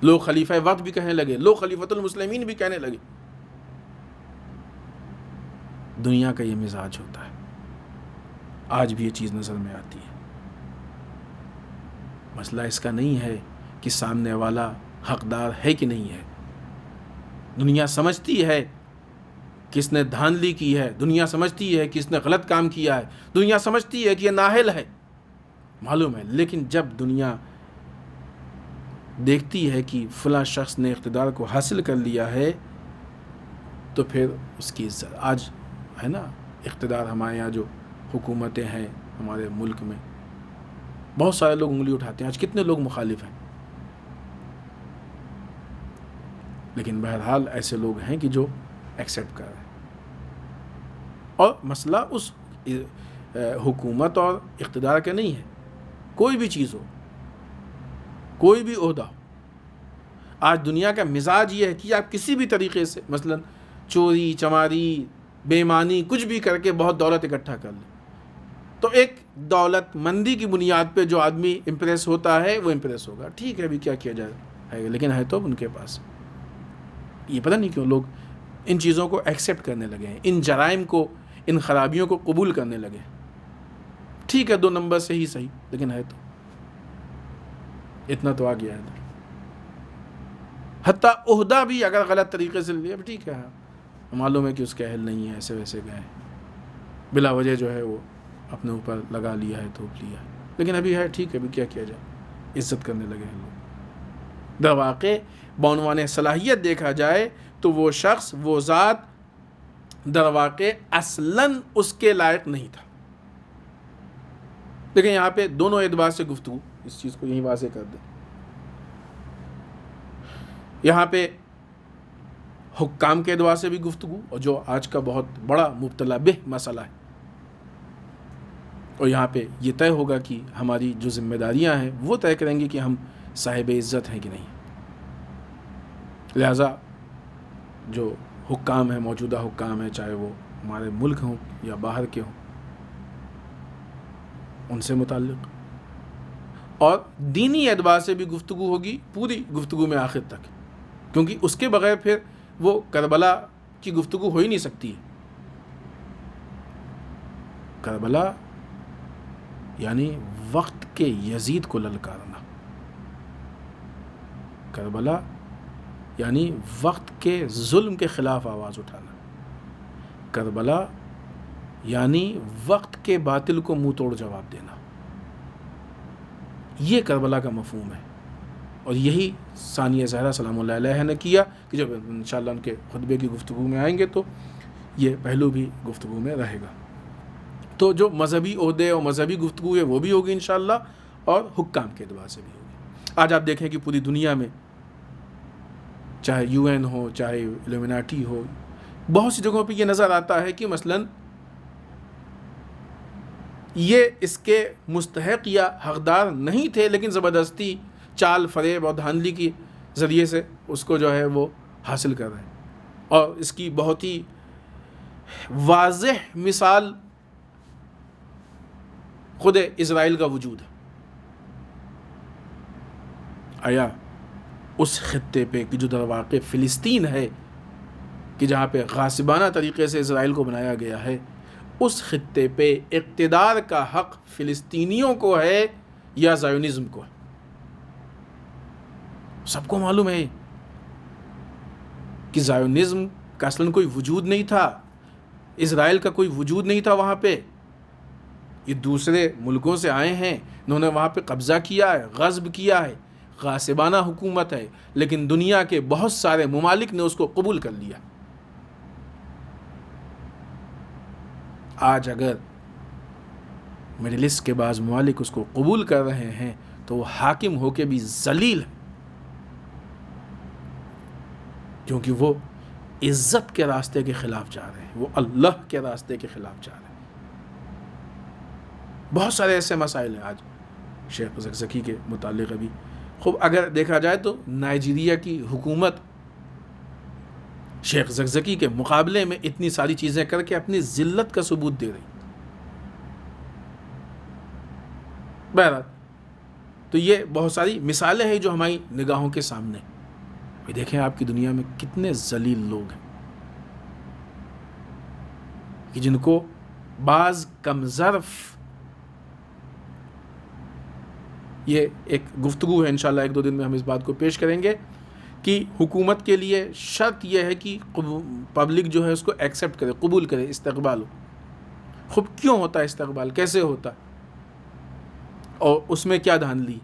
لوگ خلیفہ وقت بھی کہنے لگے، لوگ خلیفۃ المسلمین بھی کہنے لگے. دنیا کا یہ مزاج ہوتا ہے. آج بھی یہ چیز نظر میں آتی ہے. مسئلہ اس کا نہیں ہے کہ سامنے والا حقدار ہے کہ نہیں ہے. دنیا سمجھتی ہے کس نے دھاندلی کی ہے، دنیا سمجھتی ہے کس نے غلط کام کیا ہے، دنیا سمجھتی ہے کہ یہ نااہل ہے، معلوم ہے. لیکن جب دنیا دیکھتی ہے کہ فلاں شخص نے اقتدار کو حاصل کر لیا ہے تو پھر اس کی عزت. آج ہے نا اقتدار، ہمارے یہاں جو حکومتیں ہیں ہمارے ملک میں، بہت سارے لوگ انگلی اٹھاتے ہیں آج کتنے لوگ مخالف ہیں، لیکن بہرحال ایسے لوگ ہیں کہ جو ایکسیپٹ کر رہے ہیں. اور مسئلہ اس حکومت اور اقتدار کا نہیں ہے. کوئی بھی چیز ہو، کوئی بھی عہدہ ہو، آج دنیا کا مزاج یہ ہے کہ آپ کسی بھی طریقے سے مثلا چوری چماری بے ایمانی کچھ بھی کر کے بہت دولت اکٹھا کر لیں، تو ایک دولت مندی کی بنیاد پہ جو آدمی امپریس ہوتا ہے وہ امپریس ہوگا. ٹھیک ہے، ابھی کیا کیا جائے ہے، لیکن ہے تو ان کے پاس. یہ پتہ نہیں کیوں لوگ ان چیزوں کو ایکسیپٹ کرنے لگے ہیں، ان جرائم کو، ان خرابیوں کو قبول کرنے لگے. ٹھیک ہے 2 نمبر سے ہی صحیح، لیکن ہے تو اتنا تو آ گیا ہے. حتیٰ عہدہ بھی اگر غلط طریقے سے لیا، ٹھیک ہے معلوم ہے کہ اس کے اہل نہیں ہے، ایسے ویسے گئے بلا وجہ جو ہے وہ اپنے اوپر لگا لیا ہے، تھوپ لیا ہے، لیکن ابھی ہے ٹھیک ہے، ابھی کیا کیا جائے، عزت کرنے لگے ہیں لوگ. در واقع بعنوان صلاحیت دیکھا جائے تو وہ شخص، وہ ذات در واقع اصلاً اس کے لائق نہیں تھا. لیکن یہاں پہ دونوں اعتبار سے گفتگو، اس چیز کو یہیں واضح کر دیں. یہاں پہ حکام کے اعتبار سے بھی گفتگو، اور جو آج کا بہت بڑا مبتلا بہ مسئلہ ہے. اور یہاں پہ یہ طے ہوگا کہ ہماری جو ذمہ داریاں ہیں وہ طے کریں گی کہ ہم صاحب عزت ہیں کہ نہیں. لہٰذا جو حکام ہیں، موجودہ حکام ہیں، چاہے وہ ہمارے ملک ہوں یا باہر کے ہوں، ان سے متعلق اور دینی اعتبار سے بھی گفتگو ہوگی پوری گفتگو میں آخر تک، کیونکہ اس کے بغیر پھر وہ کربلا کی گفتگو ہو ہی نہیں سکتی. کربلا یعنی وقت کے یزید کو للکارنا، کربلا یعنی وقت کے ظلم کے خلاف آواز اٹھانا، کربلا یعنی وقت کے باطل کو منہ توڑ جواب دینا. یہ کربلا کا مفہوم ہے، اور یہی ثانیہ زہرا سلام اللہ علیہ نے کیا، کہ جب انشاءاللہ ان کے خطبے کی گفتگو میں آئیں گے تو یہ پہلو بھی گفتگو میں رہے گا. تو جو مذہبی عہدے اور مذہبی گفتگو ہے وہ بھی ہوگی انشاءاللہ، اور حکام کے اعتبار سے بھی ہوگی. آج آپ دیکھیں کہ پوری دنیا میں چاہے UN ہو، چاہے ایلومیناٹی ہو، بہت سی جگہوں پہ یہ نظر آتا ہے کہ مثلاً یہ اس کے مستحق یا حقدار نہیں تھے، لیکن زبردستی چال فریب اور دھاندلی کے ذریعے سے اس کو جو ہے وہ حاصل کر رہے ہیں. اور اس کی بہت ہی واضح مثال خود اسرائیل کا وجود ہے. آیا اس خطے پہ کہ جو در واقع فلسطین ہے، کہ جہاں پہ غاصبانہ طریقے سے اسرائیل کو بنایا گیا ہے، اس خطے پہ اقتدار کا حق فلسطینیوں کو ہے یا زائونزم کو ہے؟ سب کو معلوم ہے کہ زائونزم کا اصلاً کوئی وجود نہیں تھا، اسرائیل کا کوئی وجود نہیں تھا وہاں پہ. یہ دوسرے ملکوں سے آئے ہیں، انہوں نے وہاں پہ قبضہ کیا ہے، غصب کیا ہے، غاصبانہ حکومت ہے، لیکن دنیا کے بہت سارے ممالک نے اس کو قبول کر لیا. آج اگر مڈل ایسٹ کے بعض ممالک اس کو قبول کر رہے ہیں تو وہ حاکم ہو کے بھی ذلیل ہے، کیونکہ وہ عزت کے راستے کے خلاف جا رہے ہیں، وہ اللہ کے راستے کے خلاف جا رہے ہیں. بہت سارے ایسے مسائل ہیں آج شیخ زکزکی کے متعلق. ابھی خوب اگر دیکھا جائے تو نائجیریا کی حکومت شیخ زکزکی کے مقابلے میں اتنی ساری چیزیں کر کے اپنی ذلت کا ثبوت دے رہی. بہرحال تو یہ بہت ساری مثالیں ہیں جو ہماری نگاہوں کے سامنے. دیکھیں آپ کی دنیا میں کتنے ذلیل لوگ ہیں کہ جن کو بعض کم ظرف، یہ ایک گفتگو ہے انشاءاللہ 1-2 دن میں ہم اس بات کو پیش کریں گے کہ حکومت کے لیے شرط یہ ہے کہ پبلک جو ہے اس کو ایکسیپٹ کرے، قبول کرے، استقبال ہو. خوب کیوں ہوتا ہے استقبال، کیسے ہوتا، اور اس میں کیا دھاندلی؟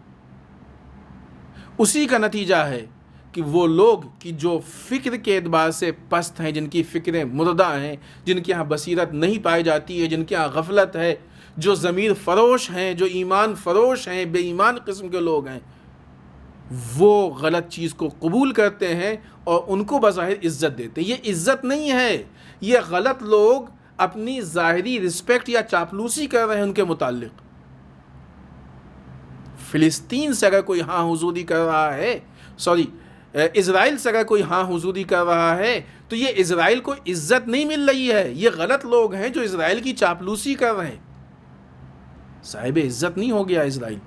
اسی کا نتیجہ ہے کہ وہ لوگ کہ جو فکر کے اعتبار سے پست ہیں، جن کی فکریں مردہ ہیں، جن کے ہاں بصیرت نہیں پائی جاتی ہے، جن کے ہاں غفلت ہے، جو ضمیر فروش ہیں، جو ایمان فروش ہیں، بے ایمان قسم کے لوگ ہیں، وہ غلط چیز کو قبول کرتے ہیں اور ان کو بظاہر عزت دیتے ہیں. یہ عزت نہیں ہے، یہ غلط لوگ اپنی ظاہری رسپیکٹ یا چاپلوسی کر رہے ہیں ان کے متعلق. فلسطین سے اگر کوئی ہاں حضوری کر رہا ہے، اسرائیل سے اگر کوئی ہاں حضوری کر رہا ہے تو یہ اسرائیل کو عزت نہیں مل رہی ہے، یہ غلط لوگ ہیں جو اسرائیل کی چاپلوسی کر رہے ہیں. صاحب عزت نہیں ہو گیا اسرائیل،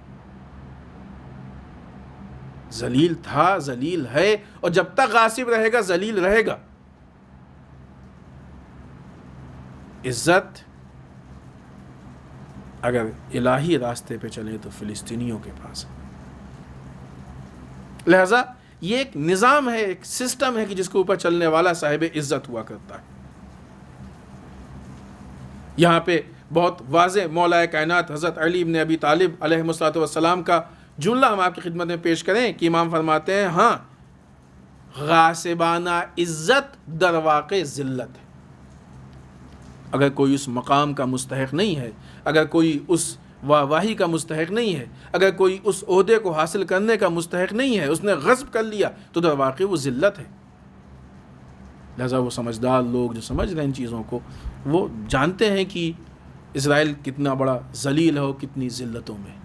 ذلیل تھا، ذلیل ہے، اور جب تک غاصب رہے گا ذلیل رہے گا. عزت اگر الہی راستے پہ چلے تو فلسطینیوں کے پاس ہے. لہذا یہ ایک نظام ہے، ایک سسٹم ہے کہ جس کے اوپر چلنے والا صاحب عزت ہوا کرتا ہے. یہاں پہ بہت واضح مولا کائنات حضرت علی بن ابی طالب علیہ الصلوۃ والسلام کا جملہ ہم آپ کی خدمت میں پیش کریں کہ امام فرماتے ہیں، ہاں غاصبانہ عزت در واقع ذلت ہے. اگر کوئی اس مقام کا مستحق نہیں ہے، اگر کوئی اس واہی کا مستحق نہیں ہے، اگر کوئی اس عہدے کو حاصل کرنے کا مستحق نہیں ہے، اس نے غصب کر لیا تو در واقع وہ ذلت ہے. لہذا وہ سمجھدار لوگ جو سمجھ رہے ہیں ان چیزوں کو، وہ جانتے ہیں کہ اسرائیل کتنا بڑا ذلیل ہے اور کتنی ذلتوں میں.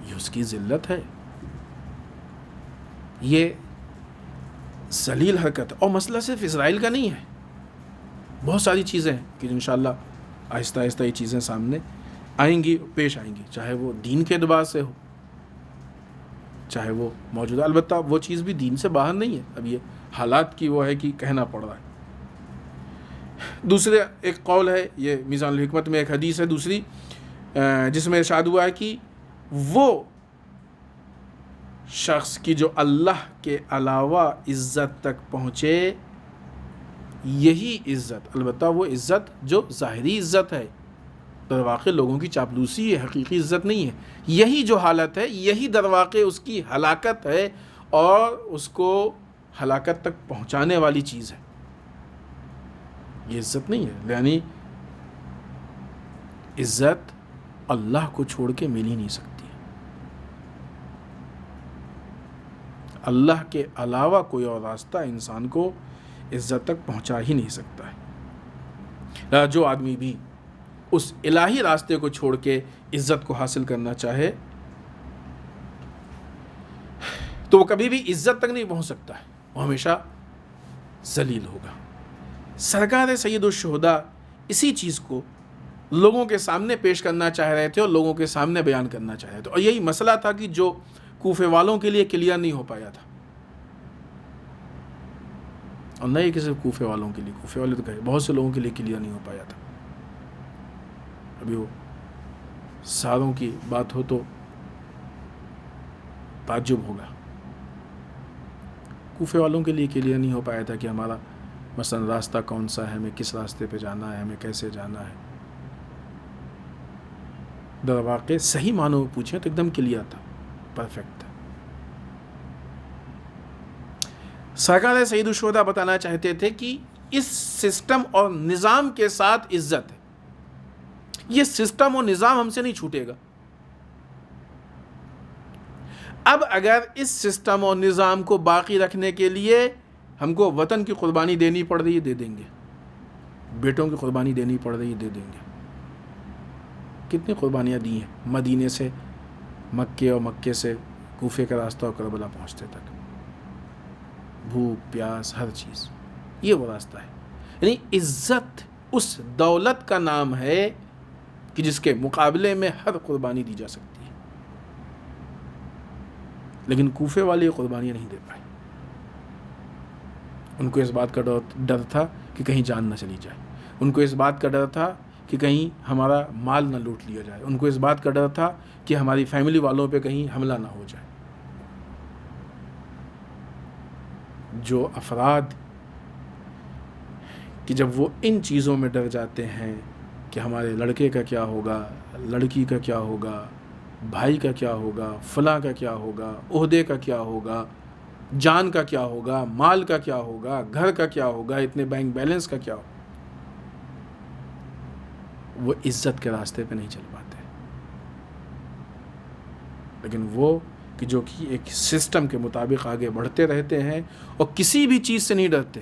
یہ اس کی ذلت ہے، یہ ذلیل حرکت ہے. اور مسئلہ صرف اسرائیل کا نہیں ہے، بہت ساری چیزیں ہیں کہ انشاءاللہ آہستہ آہستہ یہ چیزیں سامنے آئیں گی، پیش آئیں گی، چاہے وہ دین کے اعتبار سے ہو، چاہے وہ موجودہ. البتہ وہ چیز بھی دین سے باہر نہیں ہے، اب یہ حالات کی وہ ہے کہ کہنا پڑ رہا ہے. دوسرے ایک قول ہے، یہ میزان الحکمت میں ایک حدیث ہے دوسری، جس میں ارشاد ہوا ہے کہ وہ شخص کی جو اللہ کے علاوہ عزت تک پہنچے، یہی عزت، البتہ وہ عزت جو ظاہری عزت ہے، در واقع لوگوں کی چاپلوسی ہے، حقیقی عزت نہیں ہے، یہی جو حالت ہے، یہی در واقع اس کی ہلاکت ہے اور اس کو ہلاکت تک پہنچانے والی چیز ہے. یہ عزت نہیں ہے. یعنی عزت اللہ کو چھوڑ کے مل ہی نہیں سکتی. اللہ کے علاوہ کوئی اور راستہ انسان کو عزت تک پہنچا ہی نہیں سکتا ہے. جو آدمی بھی اس الہی راستے کو چھوڑ کے عزت کو حاصل کرنا چاہے تو وہ کبھی بھی عزت تک نہیں پہنچ سکتا ہے, وہ ہمیشہ ذلیل ہوگا. سرکار سید الشہداء اسی چیز کو لوگوں کے سامنے پیش کرنا چاہ رہے تھے اور لوگوں کے سامنے بیان کرنا چاہ رہے تھے, اور یہی مسئلہ تھا کہ جو کوفے والوں کے لیے کلیئر نہیں ہو پایا تھا. اور نہ ہی صرف کوفے والوں کے لیے, کوفے والے تو کہے بہت سے لوگوں کے لیے کلیئر نہیں ہو پایا تھا. ابھی وہ ساروں کی بات ہو تو تعجب ہوگا. کوفے والوں کے لیے کلیئر نہیں ہو پایا تھا کہ ہمارا مثلا راستہ کون سا ہے, ہمیں کس راستے پہ جانا ہے, ہمیں کیسے جانا ہے. در واقع صحیح معنوں میں پوچھیں تو ایک دم کلیئر تھا, پرفیکٹ تھا. سرکار سید الشہداء بتانا چاہتے تھے کہ اس سسٹم اور نظام کے ساتھ عزت ہے. یہ سسٹم اور نظام ہم سے نہیں چھوٹے گا. اب اگر اس سسٹم اور نظام کو باقی رکھنے کے لیے ہم کو وطن کی قربانی دینی پڑ رہی ہے, دے دیں گے. بیٹوں کی قربانی دینی پڑ رہی ہے, دے دیں گے. کتنی قربانیاں دی ہیں مدینے سے مکے اور مکے سے کوفے کا راستہ اور کربلا پہنچتے تک. بھوک پیاس ہر چیز, یہ وہ راستہ ہے. یعنی عزت اس دولت کا نام ہے کہ جس کے مقابلے میں ہر قربانی دی جا سکتی ہے. لیکن کوفے والے یہ قربانیاں نہیں دے پائے. ان کو اس بات کا ڈر تھا کہ کہیں جان نہ چلی جائے. ان کو اس بات کا ڈر تھا کہ کہیں ہمارا مال نہ لوٹ لیا جائے. ان کو اس بات کا ڈر تھا کہ ہماری فیملی والوں پہ کہیں حملہ نہ ہو جائے. جو افراد کہ جب وہ ان چیزوں میں ڈر جاتے ہیں کہ ہمارے لڑکے کا کیا ہوگا, لڑکی کا کیا ہوگا, بھائی کا کیا ہوگا, فلاں کا کیا ہوگا, عہدے کا کیا ہوگا, جان کا کیا ہوگا, مال کا کیا ہوگا, گھر کا کیا ہوگا, اتنے بینک بیلنس کا کیا ہوگا, وہ عزت کے راستے پہ نہیں چل پاتے. لیکن وہ کہ جو کہ ایک سسٹم کے مطابق آگے بڑھتے رہتے ہیں اور کسی بھی چیز سے نہیں ڈرتے,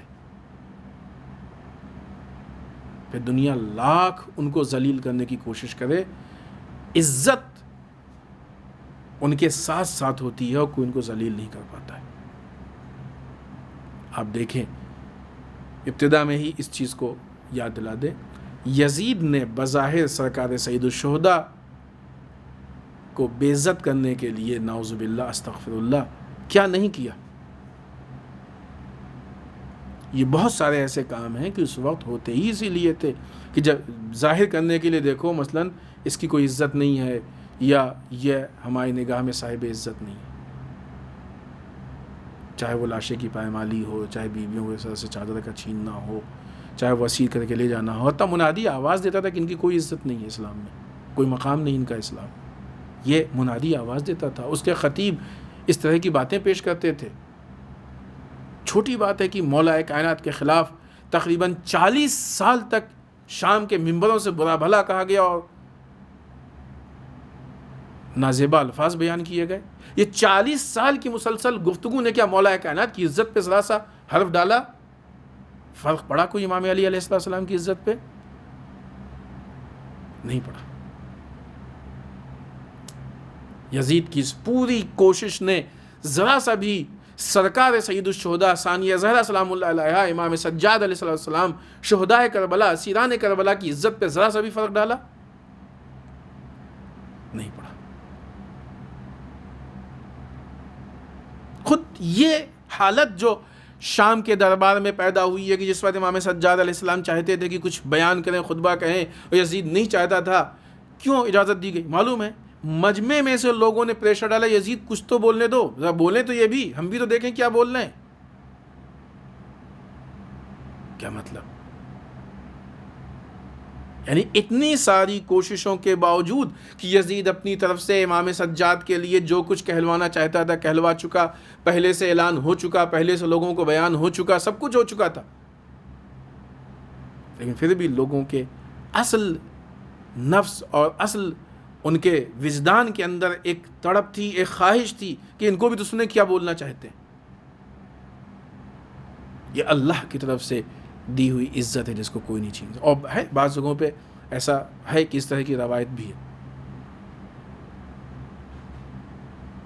پھر دنیا لاکھ ان کو ذلیل کرنے کی کوشش کرے, عزت ان کے ساتھ ساتھ ہوتی ہے اور کوئی ان کو ذلیل نہیں کر پاتا ہے. آپ دیکھیں ابتدا میں ہی اس چیز کو یاد دلا دیں, یزید نے بظاہر سرکار سید الشہداء کو بے عزت کرنے کے لیے نعوذ باللہ استغفر اللہ کیا نہیں کیا. یہ بہت سارے ایسے کام ہیں کہ اس وقت ہوتے ہی اسی لیے تھے کہ جب ظاہر کرنے کے لیے دیکھو مثلا اس کی کوئی عزت نہیں ہے یا یہ ہماری نگاہ میں صاحب عزت نہیں ہے, چاہے وہ لاشے کی پائمالی ہو, چاہے بیویوں کے سر سے چادر کا چھیننا ہو, چاہے وہ اسیر کر کے لے جانا ہو. تب منادی آواز دیتا تھا کہ ان کی کوئی عزت نہیں ہے اسلام میں, کوئی مقام نہیں ان کا اسلام. یہ منادی آواز دیتا تھا. اس کے خطیب اس طرح کی باتیں پیش کرتے تھے. چھوٹی بات ہے کہ مولا کائنات کے خلاف تقریباً 40 سال تک شام کے منبروں سے برا بھلا کہا گیا اور نازیبا الفاظ بیان کیے گئے. یہ 40 سال کی مسلسل گفتگو نے کیا مولا کائنات کی عزت پہ ذرا سا حرف ڈالا؟ فرق پڑا کوئی امام علی علیہ السلام کی عزت پہ؟ نہیں پڑا. یزید کی اس پوری کوشش نے ذرا سا بھی سرکار سید الشہداء ثانیہ زہرا سلام اللہ علیہا, امام سجاد علیہ السلام, شہداء کربلا, اسیران کربلا کی عزت پہ ذرا سا بھی فرق ڈالا؟ نہیں پڑا. خود یہ حالت جو شام کے دربار میں پیدا ہوئی ہے کہ جس وقت امام سجاد علیہ السلام چاہتے تھے کہ کچھ بیان کریں, خطبہ کہیں, اور یزید نہیں چاہتا تھا, کیوں اجازت دی گئی؟ معلوم ہے مجمع میں سے لوگوں نے پریشر ڈالا, یزید کچھ تو بولنے دو, ذرا بولیں تو یہ بھی, ہم بھی تو دیکھیں کیا بول رہے ہیں. کیا مطلب؟ یعنی اتنی ساری کوششوں کے باوجود کہ یزید اپنی طرف سے امام سجاد کے لیے جو کچھ کہلوانا چاہتا تھا کہلوا چکا, پہلے سے اعلان ہو چکا, پہلے سے لوگوں کو بیان ہو چکا, سب کچھ ہو چکا تھا, لیکن پھر بھی لوگوں کے اصل نفس اور اصل ان کے وجدان کے اندر ایک تڑپ تھی، ایک خواہش تھی کہ ان کو بھی تو سنیں کیا بولنا چاہتے ہیں۔ یہ اللہ کی طرف سے دی ہوئی عزت ہے جس کو کوئی نہیں چھین سکتا۔ اور ہے بعض جگہوں پہ ایسا ہے کہ اس طرح کی روایت بھی ہے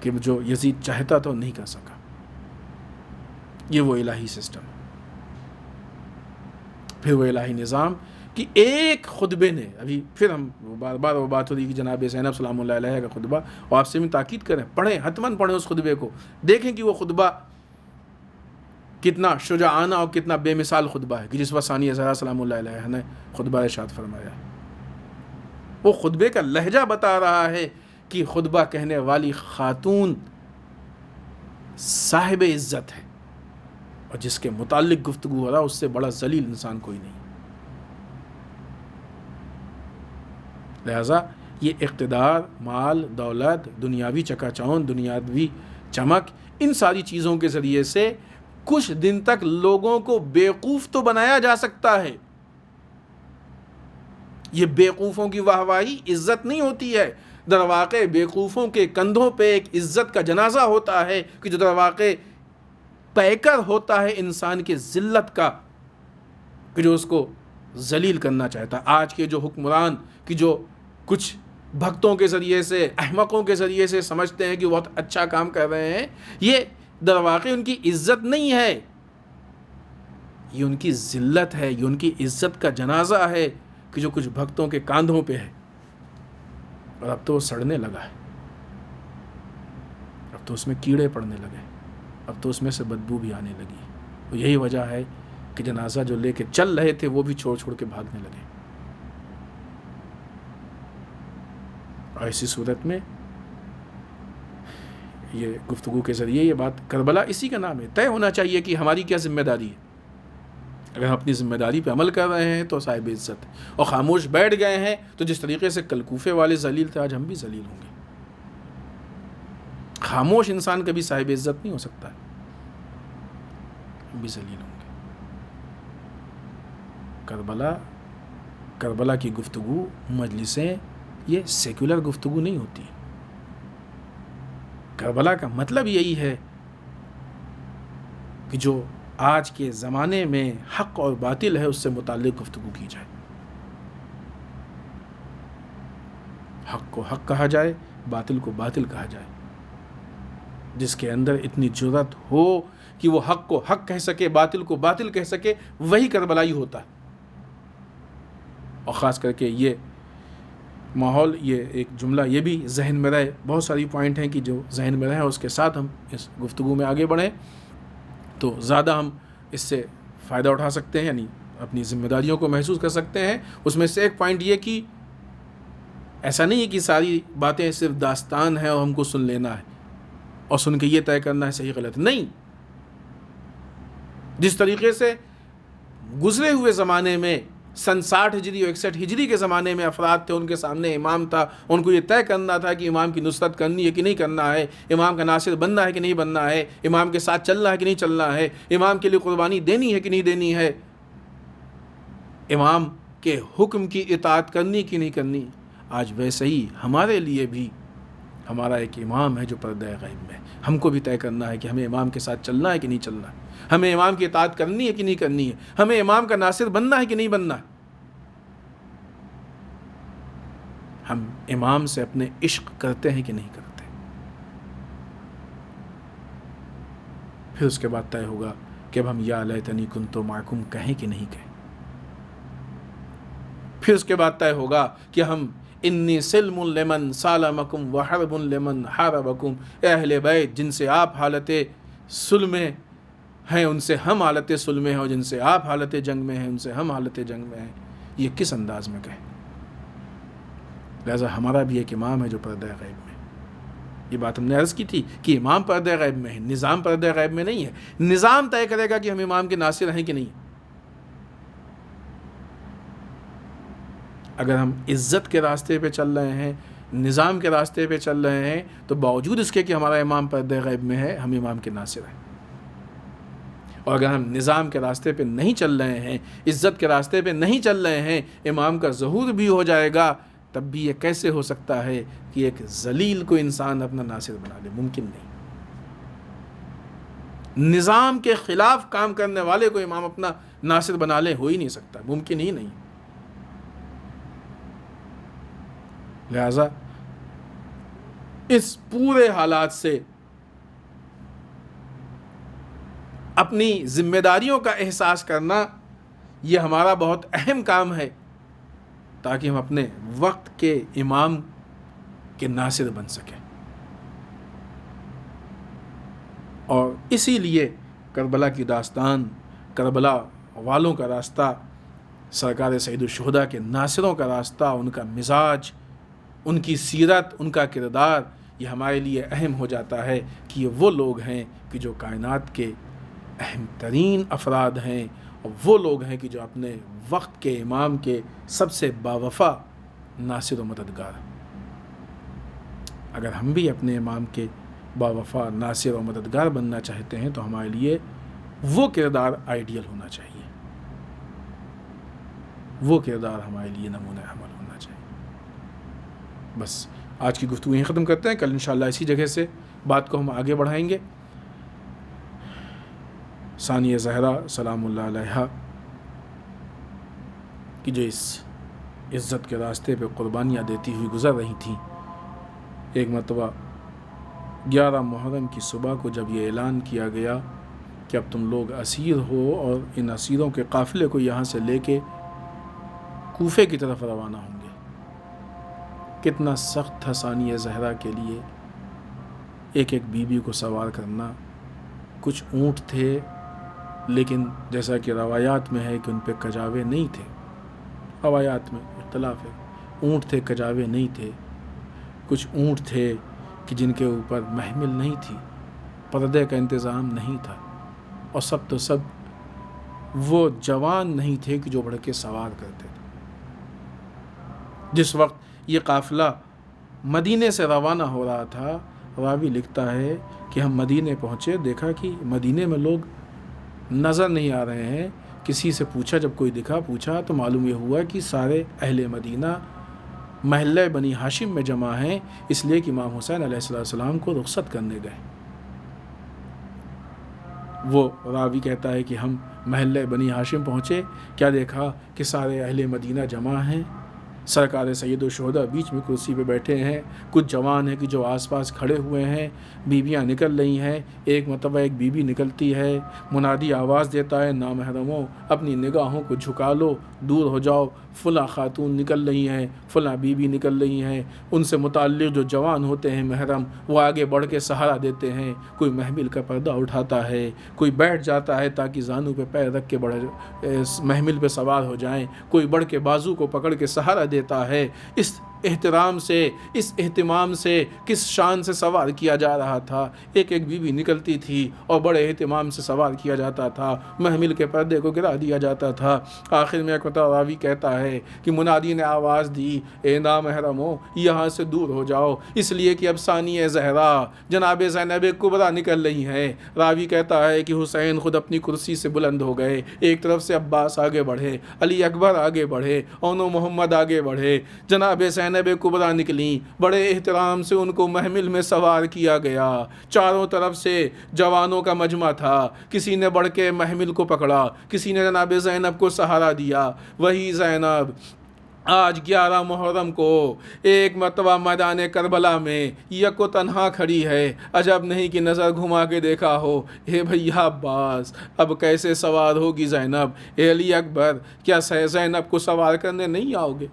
کہ جو یزید چاہتا تھا وہ نہیں کر سکا۔ یہ وہ الہی سسٹم ہے، پھر وہ الہی نظام کہ ایک خطبے نے، ابھی پھر ہم بار بار وہ بات ہو رہی کہ جناب زینب سلام اللہ علیہ کا خطبہ، اور آپ سے بھی تاکید کریں، پڑھیں، حتماً پڑھیں اس خطبے کو، دیکھیں کہ وہ خطبہ کتنا شجاعانہ اور کتنا بے مثال خطبہ ہے کہ جس وقت ثانیہ زہرا سلام اللہ علیہ نے خطبہ ارشاد فرمایا۔ وہ خطبے کا لہجہ بتا رہا ہے کہ خطبہ کہنے والی خاتون صاحب عزت ہے، اور جس کے متعلق گفتگو ہو رہا اس سے بڑا ذلیل انسان کوئی نہیں۔ لہذا یہ اقتدار، مال، دولت، دنیاوی چکا چوند، دنیاوی چمک، ان ساری چیزوں کے ذریعے سے کچھ دن تک لوگوں کو بیوقوف تو بنایا جا سکتا ہے۔ یہ بیوقوفوں کی واہواہی عزت نہیں ہوتی ہے، در واقع بیوقوفوں کے کندھوں پہ ایک عزت کا جنازہ ہوتا ہے کہ جو در واقع پیکر ہوتا ہے انسان کے ذلت کا، کہ جو اس کو ذلیل کرنا چاہتا ہے۔ آج کے جو حکمران کہ جو کچھ بھکتوں کے ذریعے سے، احمقوں کے ذریعے سے سمجھتے ہیں کہ بہت اچھا کام کر رہے ہیں، یہ در واقع ان کی عزت نہیں ہے، یہ ان کی ذلت ہے، یہ ان کی عزت کا جنازہ ہے کہ جو کچھ بھکتوں کے کاندھوں پہ ہے، اور اب تو وہ سڑنے لگا ہے، اب تو اس میں کیڑے پڑنے لگے، اب تو اس میں سے بدبو بھی آنے لگی۔ تو یہی وجہ ہے کہ جنازہ جو لے کے چل رہے تھے وہ بھی چھوڑ چھوڑ کے بھاگنے لگے۔ اور اسی صورت میں یہ گفتگو کے ذریعے یہ بات، کربلا اسی کا نام ہے، طے ہونا چاہیے کہ ہماری کیا ذمہ داری ہے۔ اگر ہم اپنی ذمہ داری پہ عمل کر رہے ہیں تو صاحب عزت ہے، اور خاموش بیٹھ گئے ہیں تو جس طریقے سے کل کوفے والے ذلیل تھے آج ہم بھی ذلیل ہوں گے۔ خاموش انسان کبھی صاحب عزت نہیں ہو سکتا ہے، ہم بھی ذلیل ہوں گے۔ کربلا کی گفتگو، مجلسیں، یہ سیکولر گفتگو نہیں ہوتی۔ کربلا کا مطلب یہی ہے کہ جو آج کے زمانے میں حق اور باطل ہے اس سے متعلق گفتگو کی جائے، حق کو حق کہا جائے، باطل کو باطل کہا جائے۔ جس کے اندر اتنی جرأت ہو کہ وہ حق کو حق کہہ سکے، باطل کو باطل کہہ سکے، وہی کربلائی ہوتا ہے۔ اور خاص کر کے یہ ماحول، یہ ایک جملہ یہ بھی ذہن میں رہے، بہت ساری پوائنٹ ہیں کہ جو ذہن میں رہے، اس کے ساتھ ہم اس گفتگو میں آگے بڑھیں تو زیادہ ہم اس سے فائدہ اٹھا سکتے ہیں، یعنی اپنی ذمہ داریوں کو محسوس کر سکتے ہیں۔ اس میں سے ایک پوائنٹ یہ کہ ایسا نہیں ہے کہ ساری باتیں صرف داستان ہیں اور ہم کو سن لینا ہے اور سن کے یہ طے کرنا ہے صحیح غلط، نہیں۔ جس طریقے سے گزرے ہوئے زمانے میں سن 60 ہجری اور 61 ہجری کے زمانے میں افراد تھے، ان کے سامنے امام تھا، ان کو یہ طے کرنا تھا کہ امام کی نصرت کرنی ہے کہ نہیں کرنا ہے، امام کا ناصر بننا ہے کہ نہیں بننا ہے، امام کے ساتھ چلنا ہے کہ نہیں چلنا ہے، امام کے لیے قربانی دینی ہے کہ نہیں دینی ہے، امام کے حکم کی اطاعت کرنی کہ نہیں کرنی۔ آج ویسے ہی ہمارے لیے بھی ہمارا ایک امام ہے جو پردہ غیب میں، ہم کو بھی طے کرنا ہے کہ ہمیں امام کے ساتھ چلنا ہے کہ نہیں چلنا ہے، ہمیں امام کی اطاعت کرنی ہے کہ نہیں کرنی ہے، ہمیں امام کا ناصر بننا ہے کہ نہیں بننا ہے۔ ہم امام سے اپنے عشق کرتے ہیں کہ نہیں کرتے۔ پھر اس کے بعد طے ہوگا کہ اب ہم یا لیتنی کنت معکم کہیں کہ نہیں کہیں۔ پھر اس کے بعد طے ہوگا کہ ہم انی سلم لمن سالمکم وحرب لمن حاربکم، اے اہل بیت جن سے آپ حالت سلم ہیں ان سے ہم حالت سلم ہیں، اور جن سے آپ حالت جنگ میں ہیں ان سے ہم حالت جنگ میں ہیں۔ یہ کس انداز میں کہیں؟ لہذا ہمارا بھی ایک امام ہے جو پردہ غیب میں۔ یہ بات ہم نے عرض کی تھی کہ امام پردہ غیب میں ہے، نظام پردہ غیب میں نہیں ہے۔ نظام طے کرے گا کہ ہم امام کے ناصر ہیں کہ نہیں۔ اگر ہم عزت کے راستے پہ چل رہے ہیں، نظام کے راستے پہ چل رہے ہیں، تو باوجود اس کے کہ ہمارا امام پردہ غیب میں ہے، ہم امام کے ناصر ہیں۔ اور اگر ہم نظام کے راستے پہ نہیں چل رہے ہیں، عزت کے راستے پہ نہیں چل رہے ہیں، امام کا ظہور بھی ہو جائے گا، تب بھی یہ کیسے ہو سکتا ہے کہ ایک ذلیل کو انسان اپنا ناصر بنا لے؟ ممکن نہیں۔ نظام کے خلاف کام کرنے والے کو امام اپنا ناصر بنا لے، ہو ہی نہیں سکتا، ممکن ہی نہیں۔ لہذا اس پورے حالات سے اپنی ذمہ داریوں کا احساس کرنا یہ ہمارا بہت اہم کام ہے، تاکہ ہم اپنے وقت کے امام کے ناصر بن سکیں۔ اور اسی لیے کربلا کی داستان، کربلا والوں کا راستہ، سرکار سید الشہداء کے ناصروں کا راستہ، ان کا مزاج، ان کی سیرت، ان کا کردار، یہ ہمارے لیے اہم ہو جاتا ہے کہ یہ وہ لوگ ہیں کہ جو کائنات کے اہم ترین افراد ہیں، اور وہ لوگ ہیں کہ جو اپنے وقت کے امام کے سب سے باوفا ناصر و مددگار۔ اگر ہم بھی اپنے امام کے باوفا ناصر و مددگار بننا چاہتے ہیں تو ہمارے لیے وہ کردار آئیڈیل ہونا چاہیے، وہ کردار ہمارے لیے نمونہ عمل ہونا چاہیے۔ بس آج کی گفتگو یہیں ختم کرتے ہیں، کل انشاءاللہ اسی جگہ سے بات کو ہم آگے بڑھائیں گے۔ ثانیہ زہرا سلام اللہ علیہا کہ جو اس عزت کے راستے پہ قربانیاں دیتی ہوئی گزر رہی تھیں، ایک مرتبہ 11 محرم کی صبح کو جب یہ اعلان کیا گیا کہ اب تم لوگ اسیر ہو اور ان اسیروں کے قافلے کو یہاں سے لے کے کوفے کی طرف روانہ ہوں گے، کتنا سخت تھا ثانیہ زہرا کے لیے ایک ایک بیوی کو سوار کرنا۔ کچھ اونٹ تھے، لیکن جیسا کہ روایات میں ہے کہ ان پہ کجاوے نہیں تھے، روایات میں اختلاف ہے، اونٹ تھے کجاوے نہیں تھے۔ کچھ اونٹ تھے کہ جن کے اوپر محمل نہیں تھی، پردے کا انتظام نہیں تھا، اور سب تو سب وہ جوان نہیں تھے کہ جو بڑھ کے سوار کرتے تھے۔ جس وقت یہ قافلہ مدینے سے روانہ ہو رہا تھا، راوی لکھتا ہے کہ ہم مدینے پہنچے، دیکھا کہ مدینے میں لوگ نظر نہیں آ رہے ہیں۔ کسی سے پوچھا، جب کوئی دکھا پوچھا تو معلوم یہ ہوا کہ سارے اہل مدینہ محلہ بنی ہاشم میں جمع ہیں، اس لیے کہ امام حسین علیہ السلام کو رخصت کرنے گئے۔ وہ راوی کہتا ہے کہ ہم محلہ بنی ہاشم پہنچے، کیا دیکھا کہ سارے اہل مدینہ جمع ہیں، سرکار سید الشہداء بیچ میں کرسی پہ بیٹھے ہیں، کچھ جوان ہیں کہ جو آس پاس کھڑے ہوئے ہیں، بیویاں نکل رہی ہیں۔ ایک مرتبہ ایک بیوی نکلتی ہے، منادی آواز دیتا ہے، نامحرموں اپنی نگاہوں کو جھکا لو، دور ہو جاؤ، فلاں خاتون نکل رہی ہیں، فلاں بیوی نکل رہی ہیں۔ ان سے متعلق جو جوان ہوتے ہیں محرم، وہ آگے بڑھ کے سہارا دیتے ہیں، کوئی محمل کا پردہ اٹھاتا ہے، کوئی بیٹھ جاتا ہے تاکہ زانو پہ پیر رکھ کے محمل پہ سوار ہو جائیں، کوئی بڑھ کے بازو کو پکڑ کے سہارا دیتا ہے۔ اس احترام سے، اس اہتمام سے، کس شان سے سوار کیا جا رہا تھا۔ ایک ایک بیوی نکلتی تھی اور بڑے اہتمام سے سوار کیا جاتا تھا، محمل کے پردے کو گرا دیا جاتا تھا۔ آخر میں ایک راوی کہتا ہے کہ منادی نے آواز دی، اے نامحرموں یہاں سے دور ہو جاؤ، اس لیے کہ اب ثانیہ زہرا جناب زینب کبریٰ نکل رہی ہیں۔ راوی کہتا ہے کہ حسین خود اپنی کرسی سے بلند ہو گئے، ایک طرف سے عباس آگے بڑھے، علی اکبر آگے بڑھے، اونو محمد آگے بڑھے، جناب زینب کبریٰ نکلی، بڑے احترام سے ان کو محمل میں سوار کیا گیا۔ چاروں طرف سے جوانوں کا مجمع تھا، کسی نے بڑھ کے محمل کو پکڑا، کسی نے جناب زینب کو سہارا دیا۔ وہی زینب آج 11 محرم کو ایک مرتبہ میدان کربلا میں یک و تنہا کھڑی ہے۔ عجب نہیں کہ نظر گھما کے دیکھا ہو، اے بھیا عباس اب کیسے سوار ہوگی زینب، اے علی اکبر کیا زینب کو سوار کرنے نہیں آؤ گے؟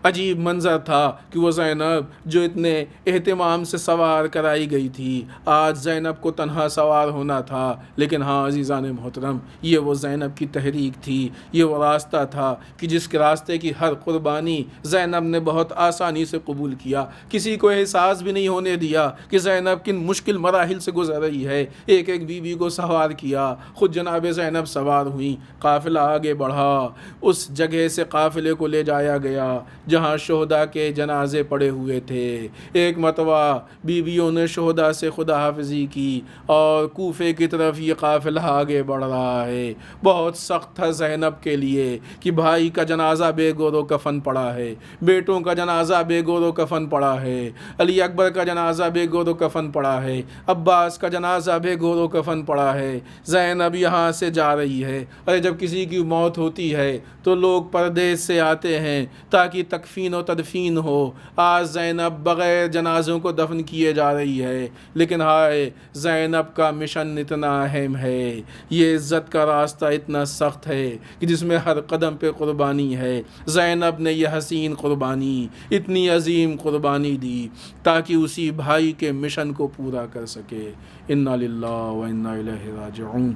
عجیب منظر تھا کہ وہ زینب جو اتنے اہتمام سے سوار کرائی گئی تھی، آج زینب کو تنہا سوار ہونا تھا۔ لیکن ہاں عزیزان محترم، یہ وہ زینب کی تحریک تھی، یہ وہ راستہ تھا کہ جس کے راستے کی ہر قربانی زینب نے بہت آسانی سے قبول کیا۔ کسی کو احساس بھی نہیں ہونے دیا کہ زینب کن مشکل مراحل سے گزر رہی ہے۔ ایک ایک بیوی کو سوار کیا، خود جناب زینب سوار ہوئیں، قافلہ آگے بڑھا، اس جگہ سے قافلے کو لے جایا گیا جہاں شہداء کے جنازے پڑے ہوئے تھے۔ ایک مرتبہ بیویوں نے شہداء سے خدا حافظی کی اور کوفے کی طرف یہ قافلہ آگے بڑھ رہا ہے۔ بہت سخت تھا زینب کے لیے کہ بھائی کا جنازہ بے گور و کفن پڑا ہے، بیٹوں کا جنازہ بے گور و کفن پڑا ہے، علی اکبر کا جنازہ بے گور و کفن پڑا ہے، عباس کا جنازہ بے گور و کفن پڑا ہے۔ زینب یہاں سے جا رہی ہے، اور جب کسی کی موت ہوتی ہے تو لوگ پردیس سے آتے ہیں تاکہ تکفین و تدفین ہو۔ آج زینب بغیر جنازوں کو دفن کیے جا رہی ہے، لیکن ہائے زینب کا مشن اتنا اہم ہے، یہ عزت کا راستہ اتنا سخت ہے کہ جس میں ہر قدم پہ قربانی ہے۔ زینب نے یہ حسین قربانی، اتنی عظیم قربانی دی تاکہ اسی بھائی کے مشن کو پورا کر سکے۔ انا للہ و انا الیہ راجعون،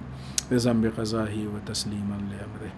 بذنب قضاہ و تسلیما لامرہ۔